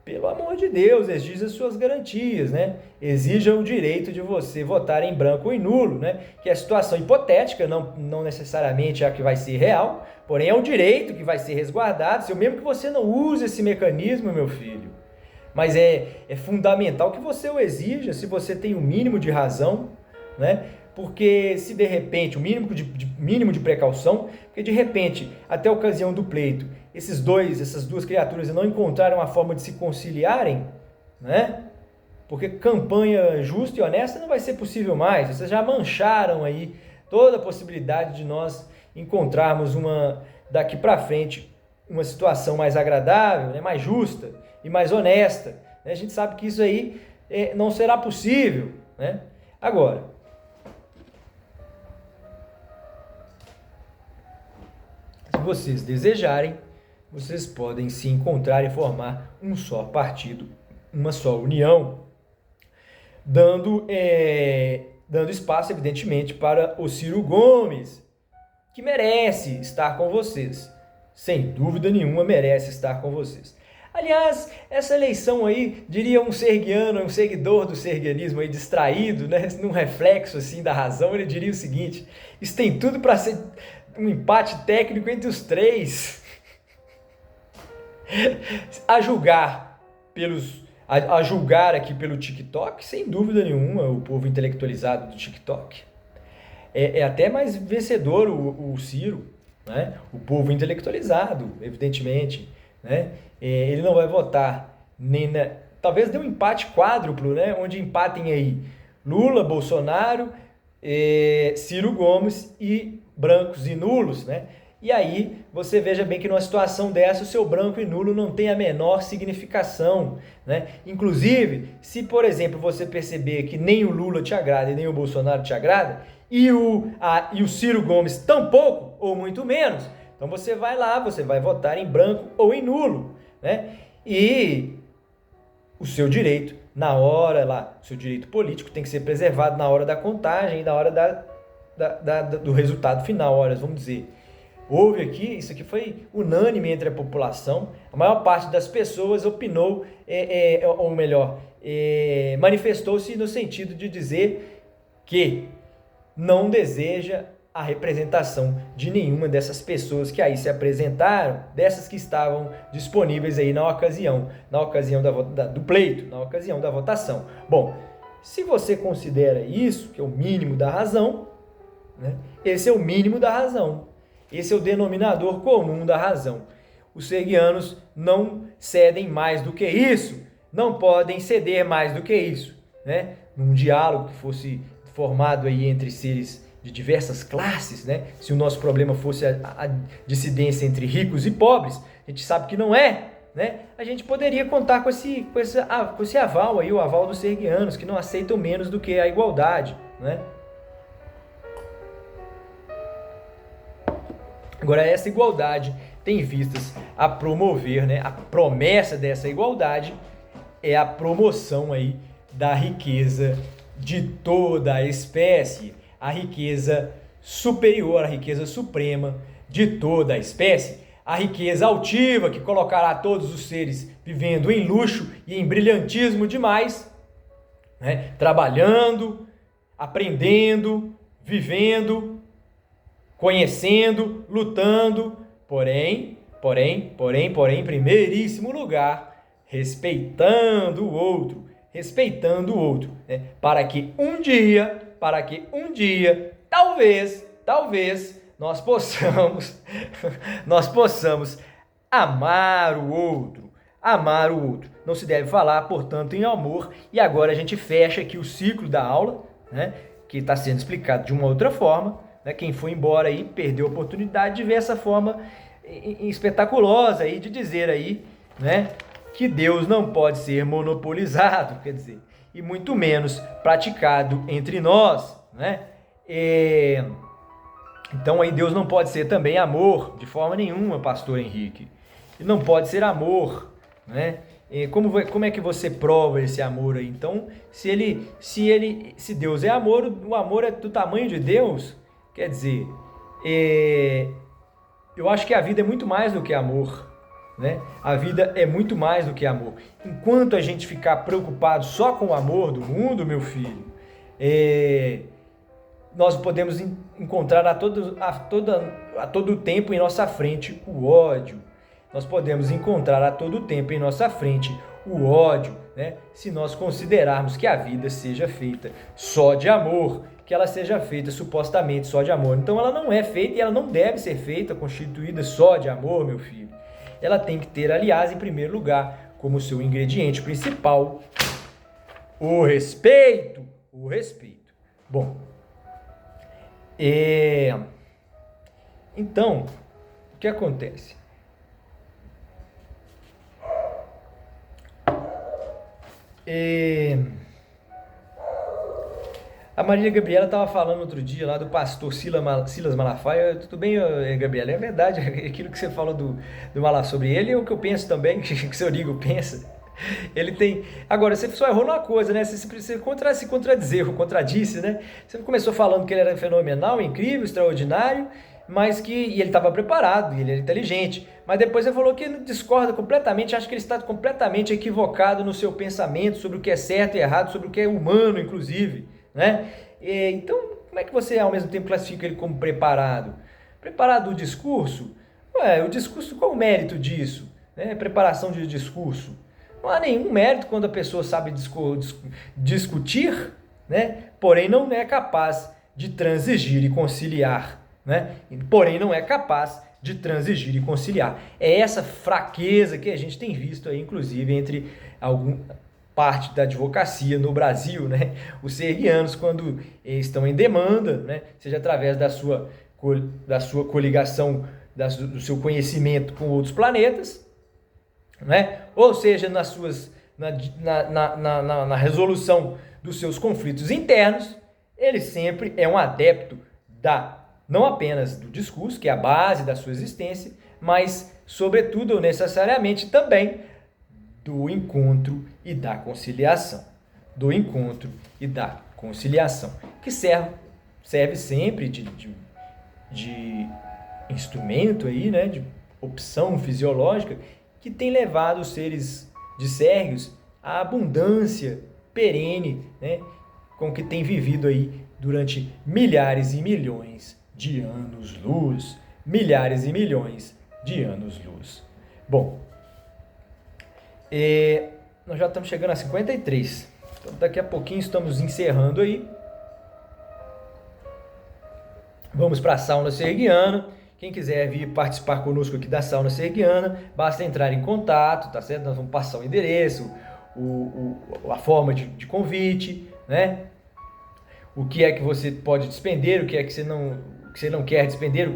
Pelo amor de Deus, exija as suas garantias, né? Exija o direito de você votar em branco ou em nulo, né? Que é a situação hipotética, não necessariamente é a que vai ser real, porém é um direito que vai ser resguardado, mesmo que você não use esse mecanismo, meu filho. Mas é fundamental que você o exija, se você tem o mínimo de razão, né? Porque se de repente, o mínimo de precaução, porque de repente, até a ocasião do pleito, essas duas criaturas não encontraram a forma de se conciliarem, né? Porque campanha justa e honesta não vai ser possível mais. Vocês já mancharam aí toda a possibilidade de nós encontrarmos daqui para frente uma situação mais agradável, né? Mais justa e mais honesta. A gente sabe que isso aí não será possível, né? Agora, se vocês desejarem, vocês podem se encontrar e formar um só partido, uma só união, dando espaço, evidentemente, para o Ciro Gomes, que merece estar com vocês. Sem dúvida nenhuma, merece estar com vocês. Aliás, essa eleição aí, diria um serguiano, um seguidor do serguianismo aí distraído, né, num reflexo assim da razão, ele diria o seguinte: isso tem tudo para ser um empate técnico entre os três. A julgar aqui pelo TikTok, sem dúvida nenhuma, o povo intelectualizado do TikTok é até mais vencedor o Ciro, né? O povo intelectualizado, evidentemente, né? Ele não vai votar talvez dê um empate quádruplo, né? Onde empatem aí Lula, Bolsonaro, Ciro Gomes e brancos e nulos, né? E aí você veja bem que numa situação dessa o seu branco e nulo não tem a menor significação, né? Inclusive, se por exemplo você perceber que nem o Lula te agrada e nem o Bolsonaro te agrada, e o Ciro Gomes tampouco, ou muito menos, então você vai lá, você vai votar em branco ou em nulo, né? E o seu direito na hora lá, o seu direito político tem que ser preservado na hora da contagem, na hora do resultado final. Olha, vamos dizer, houve aqui, isso aqui foi unânime entre a população, a maior parte das pessoas opinou, ou melhor, manifestou-se no sentido de dizer que não deseja a representação de nenhuma dessas pessoas que aí se apresentaram, dessas que estavam disponíveis aí na ocasião do pleito, na ocasião da votação. Bom, se você considera isso, que é o mínimo da razão, né, esse é o mínimo da razão. Esse é o denominador comum da razão. Os serguianos não cedem mais do que isso, não podem ceder mais do que isso, né? Num diálogo que fosse formado aí entre seres de diversas classes, né? Se o nosso problema fosse a dissidência entre ricos e pobres, a gente sabe que não é, né? A gente poderia contar com esse aval aí, o aval dos serguianos, que não aceitam menos do que a igualdade, né? Agora, essa igualdade tem vistas a promover, né? A promessa dessa igualdade é a promoção aí da riqueza de toda a espécie, a riqueza superior, a riqueza suprema de toda a espécie, a riqueza altiva que colocará todos os seres vivendo em luxo e em brilhantismo demais, né? Trabalhando, aprendendo, vivendo, conhecendo, lutando, porém, em primeiríssimo lugar, respeitando o outro, né? Para que um dia, talvez nós possamos amar o outro. Não se deve falar, portanto, em amor. E agora a gente fecha aqui o ciclo da aula, né? Que está sendo explicado de uma outra forma. Quem foi embora aí perdeu a oportunidade de ver essa forma espetaculosa aí de dizer aí, né, que Deus não pode ser monopolizado, quer dizer, e muito menos praticado entre nós, né? Então aí Deus não pode ser também amor, de forma nenhuma, pastor Henrique. Ele não pode ser amor, né? E como é que você prova esse amor aí? Então, se Deus é amor, o amor é do tamanho de Deus, quer dizer, eu acho que a vida é muito mais do que amor, né? A vida é muito mais do que amor. Enquanto a gente ficar preocupado só com o amor do mundo, meu filho, nós podemos encontrar a todo tempo em nossa frente o ódio. Nós podemos encontrar a todo tempo em nossa frente o ódio, né? Se nós considerarmos que a vida seja feita só de amor, que ela seja feita supostamente só de amor. Então ela não é feita e ela não deve ser feita, constituída só de amor, meu filho. Ela tem que ter, aliás, em primeiro lugar, como seu ingrediente principal, o respeito. O respeito. Bom, então, o que acontece? A Marília Gabriela estava falando outro dia lá do pastor Silas Malafaia. Tudo bem, Gabriela? É verdade, aquilo que você falou do Malafaia sobre ele é o que eu penso também, que o seu Nigo pensa. Ele tem. Agora, você só errou numa coisa, né? Você se contradisse, né? Você começou falando que ele era fenomenal, incrível, extraordinário, mas e ele estava preparado, e ele era inteligente. Mas depois você falou que ele discorda completamente, acha que ele está completamente equivocado no seu pensamento sobre o que é certo e errado, sobre o que é humano, inclusive, né? Então, como é que você ao mesmo tempo classifica ele como preparado? Preparado do discurso? Ué, o discurso, qual o mérito disso? Né? Preparação de discurso. Não há nenhum mérito quando a pessoa sabe discutir, né? Porém não é capaz de transigir e conciliar, né? Porém não é capaz de transigir e conciliar. É essa fraqueza que a gente tem visto aí, inclusive, entre parte da advocacia no Brasil, né? Os serguianos, quando estão em demanda, né? Seja através da sua coligação, do seu conhecimento com outros planetas, né? Ou seja, na resolução dos seus conflitos internos, ele sempre é um adepto não apenas do discurso, que é a base da sua existência, mas, sobretudo, ou necessariamente, também do encontro e da conciliação. Do encontro e da conciliação, que serve sempre de instrumento aí, né? De opção fisiológica, que tem levado os seres de Sérgios à abundância perene, né, com que tem vivido aí durante milhares e milhões de anos-luz. Milhares e milhões de anos-luz. Bom, nós já estamos chegando a 53. Então daqui a pouquinho estamos encerrando aí. Vamos para a sauna serguiana. Quem quiser vir participar conosco aqui da sauna serguiana, basta entrar em contato, tá certo? Nós vamos passar o endereço, a forma de convite, né? O que é que você pode despender, o que é que você não quer despender,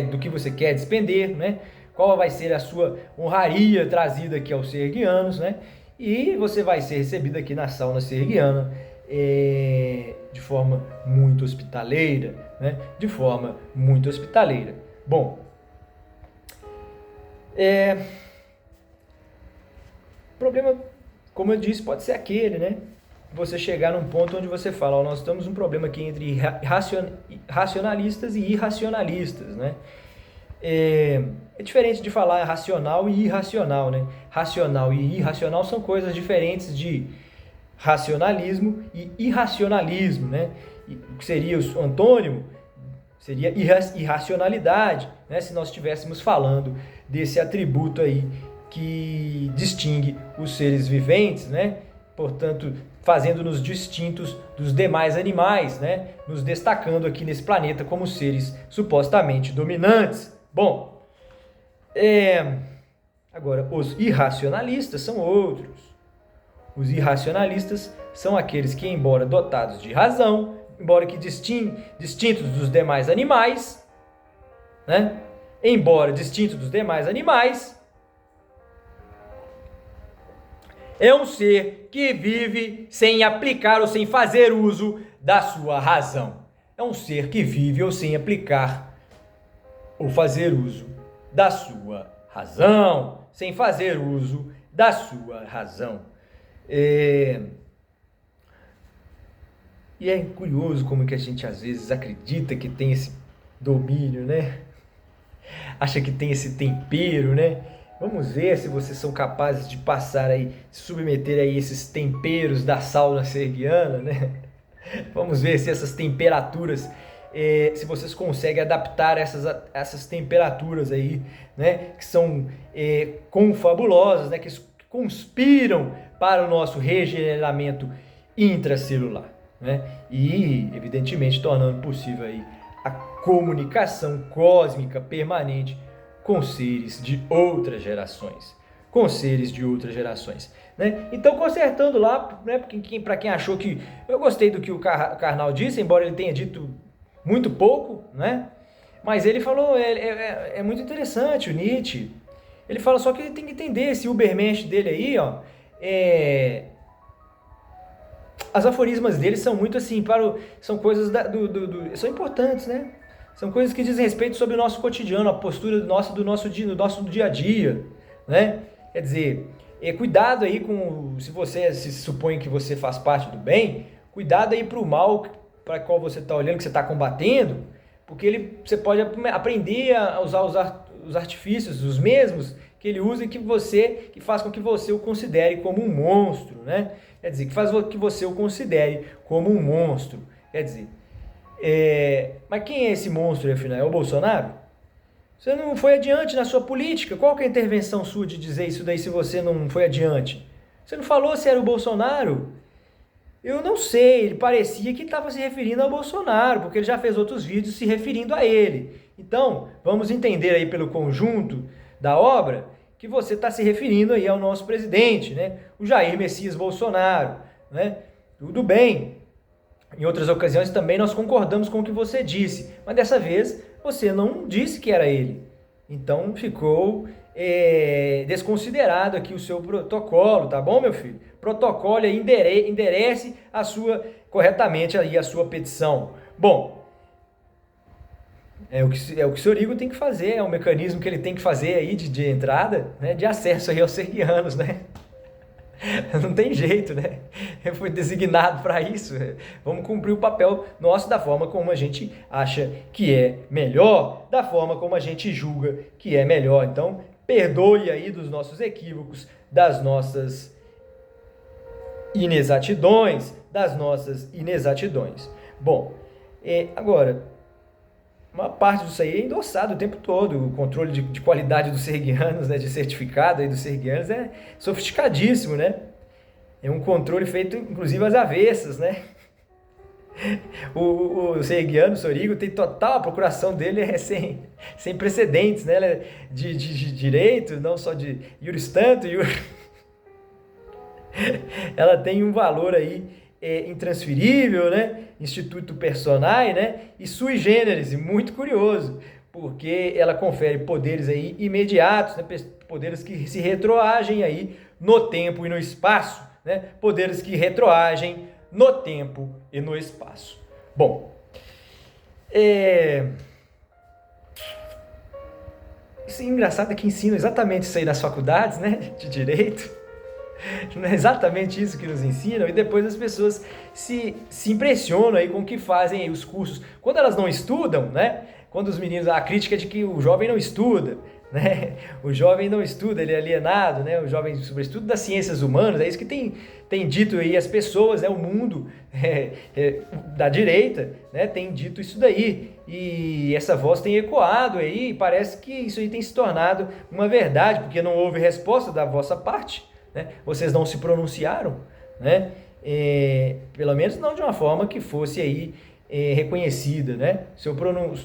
do que você quer despender, né? Qual vai ser a sua honraria trazida aqui aos serguianos, né? E você vai ser recebido aqui na sauna serguiana de forma muito hospitaleira, né? De forma muito hospitaleira. Bom, o problema, como eu disse, pode ser aquele, né? Você chegar num ponto onde você fala, nós temos um problema aqui entre racionalistas e irracionalistas, né? É diferente de falar racional e irracional, né? Racional e irracional são coisas diferentes de racionalismo e irracionalismo, né? O que seria o antônimo seria irracionalidade, né? Se nós estivéssemos falando desse atributo aí que distingue os seres viventes, né? Portanto, fazendo-nos distintos dos demais animais, né? Nos destacando aqui nesse planeta como seres supostamente dominantes. Bom, agora, os irracionalistas são outros. Os irracionalistas são aqueles que, embora dotados de razão, embora que distintos dos demais animais, né? Embora distintos dos demais animais, é um ser que vive sem aplicar ou sem fazer uso da sua razão. É um ser que vive ou sem aplicar ou fazer uso da sua razão, sem fazer uso da sua razão. E é curioso como que a gente às vezes acredita que tem esse domínio, né? Acha que tem esse tempero, né? Vamos ver se vocês são capazes de passar aí, submeter aí esses temperos da sauna serguiana, né? Vamos ver se essas temperaturas, se vocês conseguem adaptar essas temperaturas aí, né? Que são confabulosas, né? Que conspiram para o nosso regeneramento intracelular, né? E, evidentemente, tornando possível aí a comunicação cósmica permanente com seres de outras gerações. Né? Então, consertando lá, né, para quem achou que... Eu gostei do que o Karnal disse, embora ele tenha dito muito pouco, né? Mas ele falou, é muito interessante o Nietzsche. Ele fala só que ele tem que entender esse Ubermensch dele aí, ó. As aforismas dele são muito assim, são coisas são importantes, né? São coisas que dizem respeito sobre o nosso cotidiano, a postura do nosso dia a dia, né? Quer dizer, cuidado aí se você se supõe que você faz parte do bem, cuidado aí para o mal para qual você está olhando, que você está combatendo, porque você pode aprender a usar os artifícios, os mesmos que ele usa e que faz com que você o considere como um monstro, né? Quer dizer, que faz que você o considere como um monstro. Quer dizer, mas quem é esse monstro, afinal? É o Bolsonaro? Você não foi adiante na sua política? Qual que é a intervenção sua de dizer isso daí se você não foi adiante? Você não falou se era o Bolsonaro? Eu não sei, ele parecia que estava se referindo ao Bolsonaro, porque ele já fez outros vídeos se referindo a ele. Então, vamos entender aí pelo conjunto da obra que você está se referindo aí ao nosso presidente, né? O Jair Messias Bolsonaro, né? Tudo bem. Em outras ocasiões também nós concordamos com o que você disse, mas dessa vez você não disse que era ele. Então ficou desconsiderado aqui o seu protocolo, tá bom, meu filho? Protocolo e enderece corretamente aí a sua petição. Bom, é o que o Sorigo tem que fazer, é o mecanismo que ele tem que fazer aí de entrada, né, de acesso aí aos serguianos, né? Não tem jeito, né? Ele foi designado para isso. Vamos cumprir o papel nosso da forma como a gente acha que é melhor, da forma como a gente julga que é melhor. Então, perdoe aí dos nossos equívocos, das nossas inexatidões, Bom, agora, uma parte disso aí é endossado o tempo todo. O controle de qualidade dos serguianos, né, de certificado aí dos serguianos é sofisticadíssimo, né? É um controle feito, inclusive, às avessas, né? O serguiano, o Sorigo, tem total, a procuração dele é sem precedentes, né? Ela é de direito, não só de iuris tanto, ela tem um valor aí intransferível, né? Instituto personae, né? E sui generis, e muito curioso, porque ela confere poderes aí imediatos, né? Poderes que se retroagem aí no tempo e no espaço, né? Poderes que retroagem no tempo e no espaço. Bom, isso é engraçado, é que ensinam exatamente isso aí nas faculdades, né? De direito. Não é exatamente isso que nos ensinam, e depois as pessoas se impressionam aí com o que fazem aí os cursos. Quando elas não estudam, né? Quando os meninos, a crítica é de que o jovem não estuda, né? O jovem não estuda, ele é alienado, né? O jovem sobre estudo das ciências humanas, é isso que tem dito aí as pessoas, né? O mundo da direita, né? Tem dito isso daí, e essa voz tem ecoado aí, e parece que isso aí tem se tornado uma verdade, porque não houve resposta da vossa parte, né? Vocês não se pronunciaram, né? Pelo menos não de uma forma que fosse aí reconhecida, né?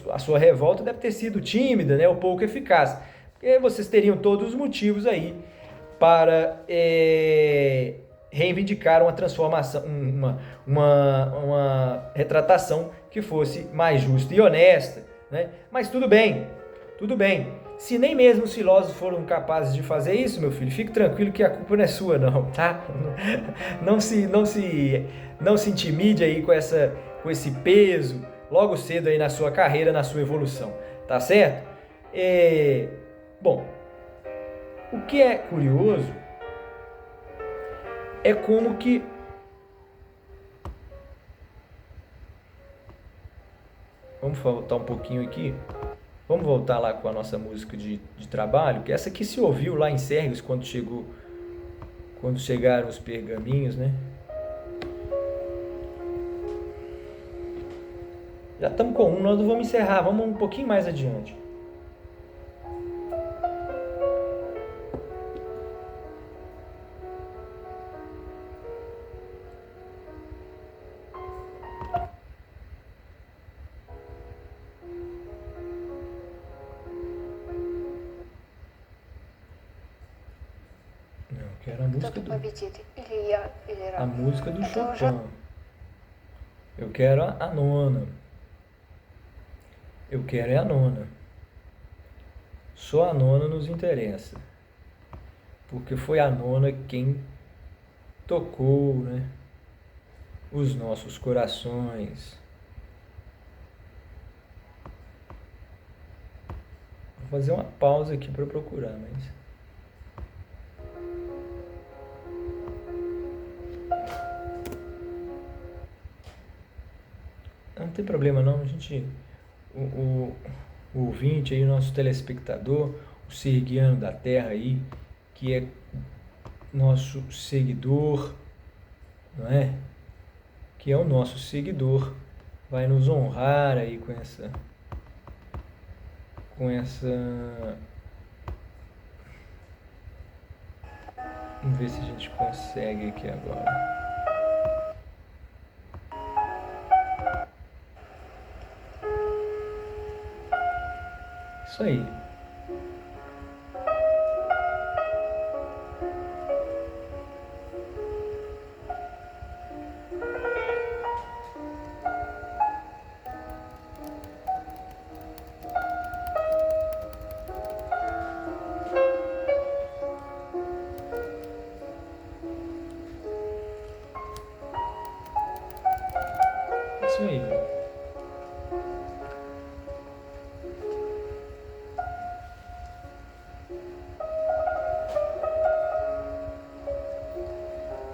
A sua revolta deve ter sido tímida, né? Ou pouco eficaz, porque vocês teriam todos os motivos aí para reivindicar uma transformação, uma retratação que fosse mais justa e honesta, né? Mas tudo bem. Se nem mesmo os filósofos foram capazes de fazer isso, meu filho, fique tranquilo que a culpa não é sua, não, tá? Não se intimide aí com esse peso logo cedo aí na sua carreira, na sua evolução, tá certo? Bom, o que é curioso é como que vamos voltar um pouquinho aqui. Vamos voltar lá com a nossa música de trabalho, que essa aqui se ouviu lá em Sérgios quando chegaram os pergaminhos, né? Já estamos com um, nós não vamos encerrar, vamos um pouquinho mais adiante. Não, quero a música Кто-то do... победит, или я, или A Ра. música do Это уже Chopin. Eu quero a nona. Eu quero é a nona. Só a nona nos interessa. Porque foi a nona quem tocou, né, os nossos corações. Vou fazer uma pausa aqui para procurar, mas... Não tem problema não, a gente... O ouvinte aí, o nosso telespectador, o serguiano da terra aí, que é nosso seguidor, não é? Que é o nosso seguidor, vai nos honrar aí com essa... Vamos ver se a gente consegue aqui agora. Isso aí. Isso aí.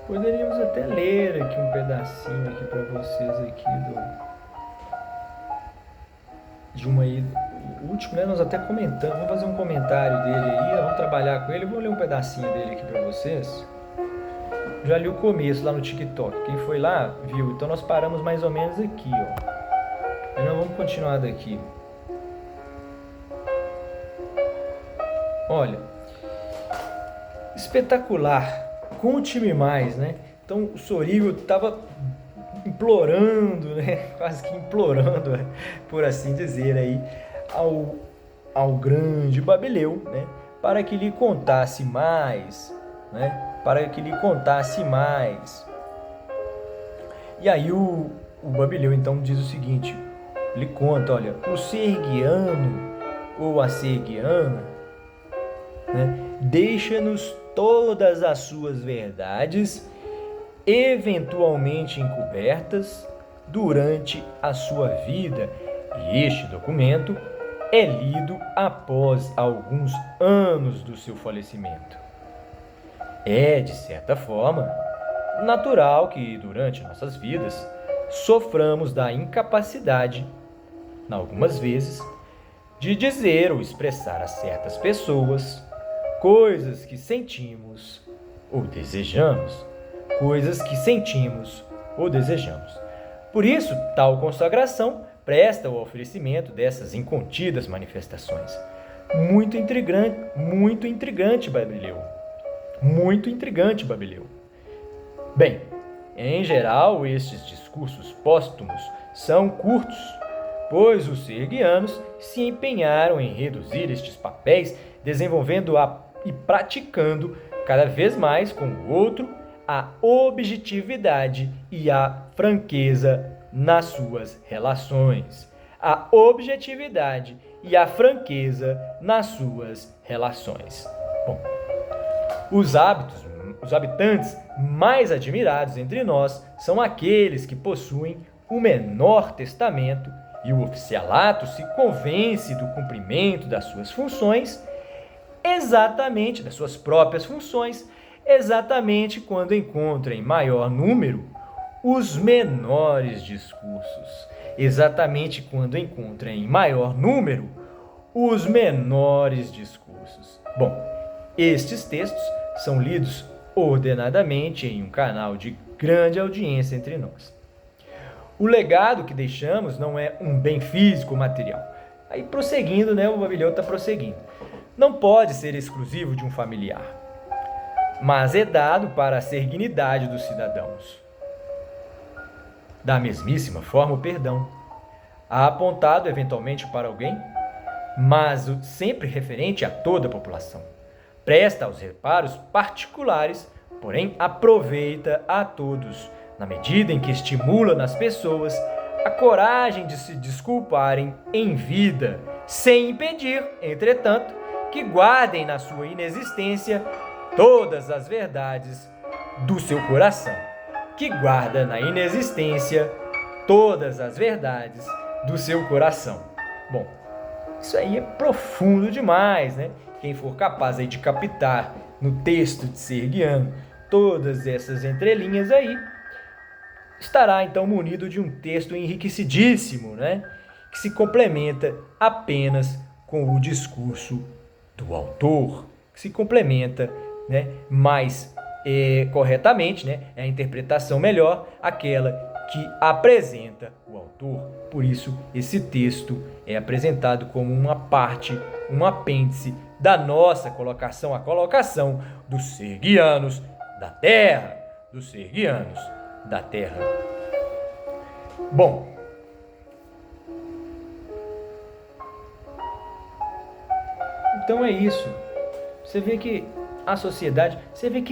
Poderíamos até ler aqui um pedacinho aqui para vocês aqui de uma aí, o último, né? Nós até comentamos, vamos fazer um comentário dele aí, vamos trabalhar com ele, eu vou ler um pedacinho dele aqui para vocês. Já li o começo lá no TikTok, quem foi lá viu, então nós paramos mais ou menos aqui, ó. E nós vamos continuar daqui. Olha, espetacular. Conte-me mais, né? Então o Sorível estava implorando, né? Quase que implorando, por assim dizer, aí, ao grande Babileu, né? Para que lhe contasse mais, né? Para que lhe contasse mais. E aí o Babileu então diz o seguinte, ele conta, olha, o serguiano ou a serguiana, né? Deixa-nos todas as suas verdades, eventualmente encobertas, durante a sua vida, e este documento é lido após alguns anos do seu falecimento. É, de certa forma, natural que, durante nossas vidas, soframos da incapacidade, algumas vezes, de dizer ou expressar a certas pessoas coisas que sentimos ou desejamos. Coisas que sentimos ou desejamos. Por isso, tal consagração presta o oferecimento dessas incontidas manifestações. Muito intrigante, Babileu. Muito intrigante, Babileu. Bem, em geral, estes discursos póstumos são curtos, pois os serguianos se empenharam em reduzir estes papéis, desenvolvendo e praticando cada vez mais com o outro a objetividade e a franqueza nas suas relações. A objetividade e a franqueza nas suas relações. Bom, os habitantes mais admirados entre nós são aqueles que possuem o menor testamento e o oficialato se convence do cumprimento das suas funções, exatamente, das suas próprias funções, exatamente quando encontra em maior número os menores discursos. Exatamente quando encontra em maior número os menores discursos. Bom, estes textos são lidos ordenadamente em um canal de grande audiência entre nós. O legado que deixamos não é um bem físico ou material. Aí prosseguindo, o Babilhão está prosseguindo. Não pode ser exclusivo de um familiar, mas é dado para a serenidade dos cidadãos. Da mesmíssima forma, o perdão, apontado eventualmente para alguém, mas sempre referente a toda a população. Presta aos reparos particulares, porém aproveita a todos, na medida em que estimula nas pessoas a coragem de se desculparem em vida, sem impedir, entretanto, que guardem na sua inexistência todas as verdades do seu coração. Que guarda na inexistência todas as verdades do seu coração. Bom, isso aí é profundo demais, né? Quem for capaz aí de captar no texto de Sergiano todas essas entrelinhas aí, estará então munido de um texto enriquecidíssimo, né? Que se complementa apenas com o discurso do autor, que se complementa, né, mais corretamente, né? É a interpretação melhor, aquela que apresenta o autor. Por isso, esse texto é apresentado como uma parte, um apêndice da nossa colocação, a colocação dos sergianos da terra, dos sergianos da terra. Bom, então é isso. Você vê que a sociedade, você vê que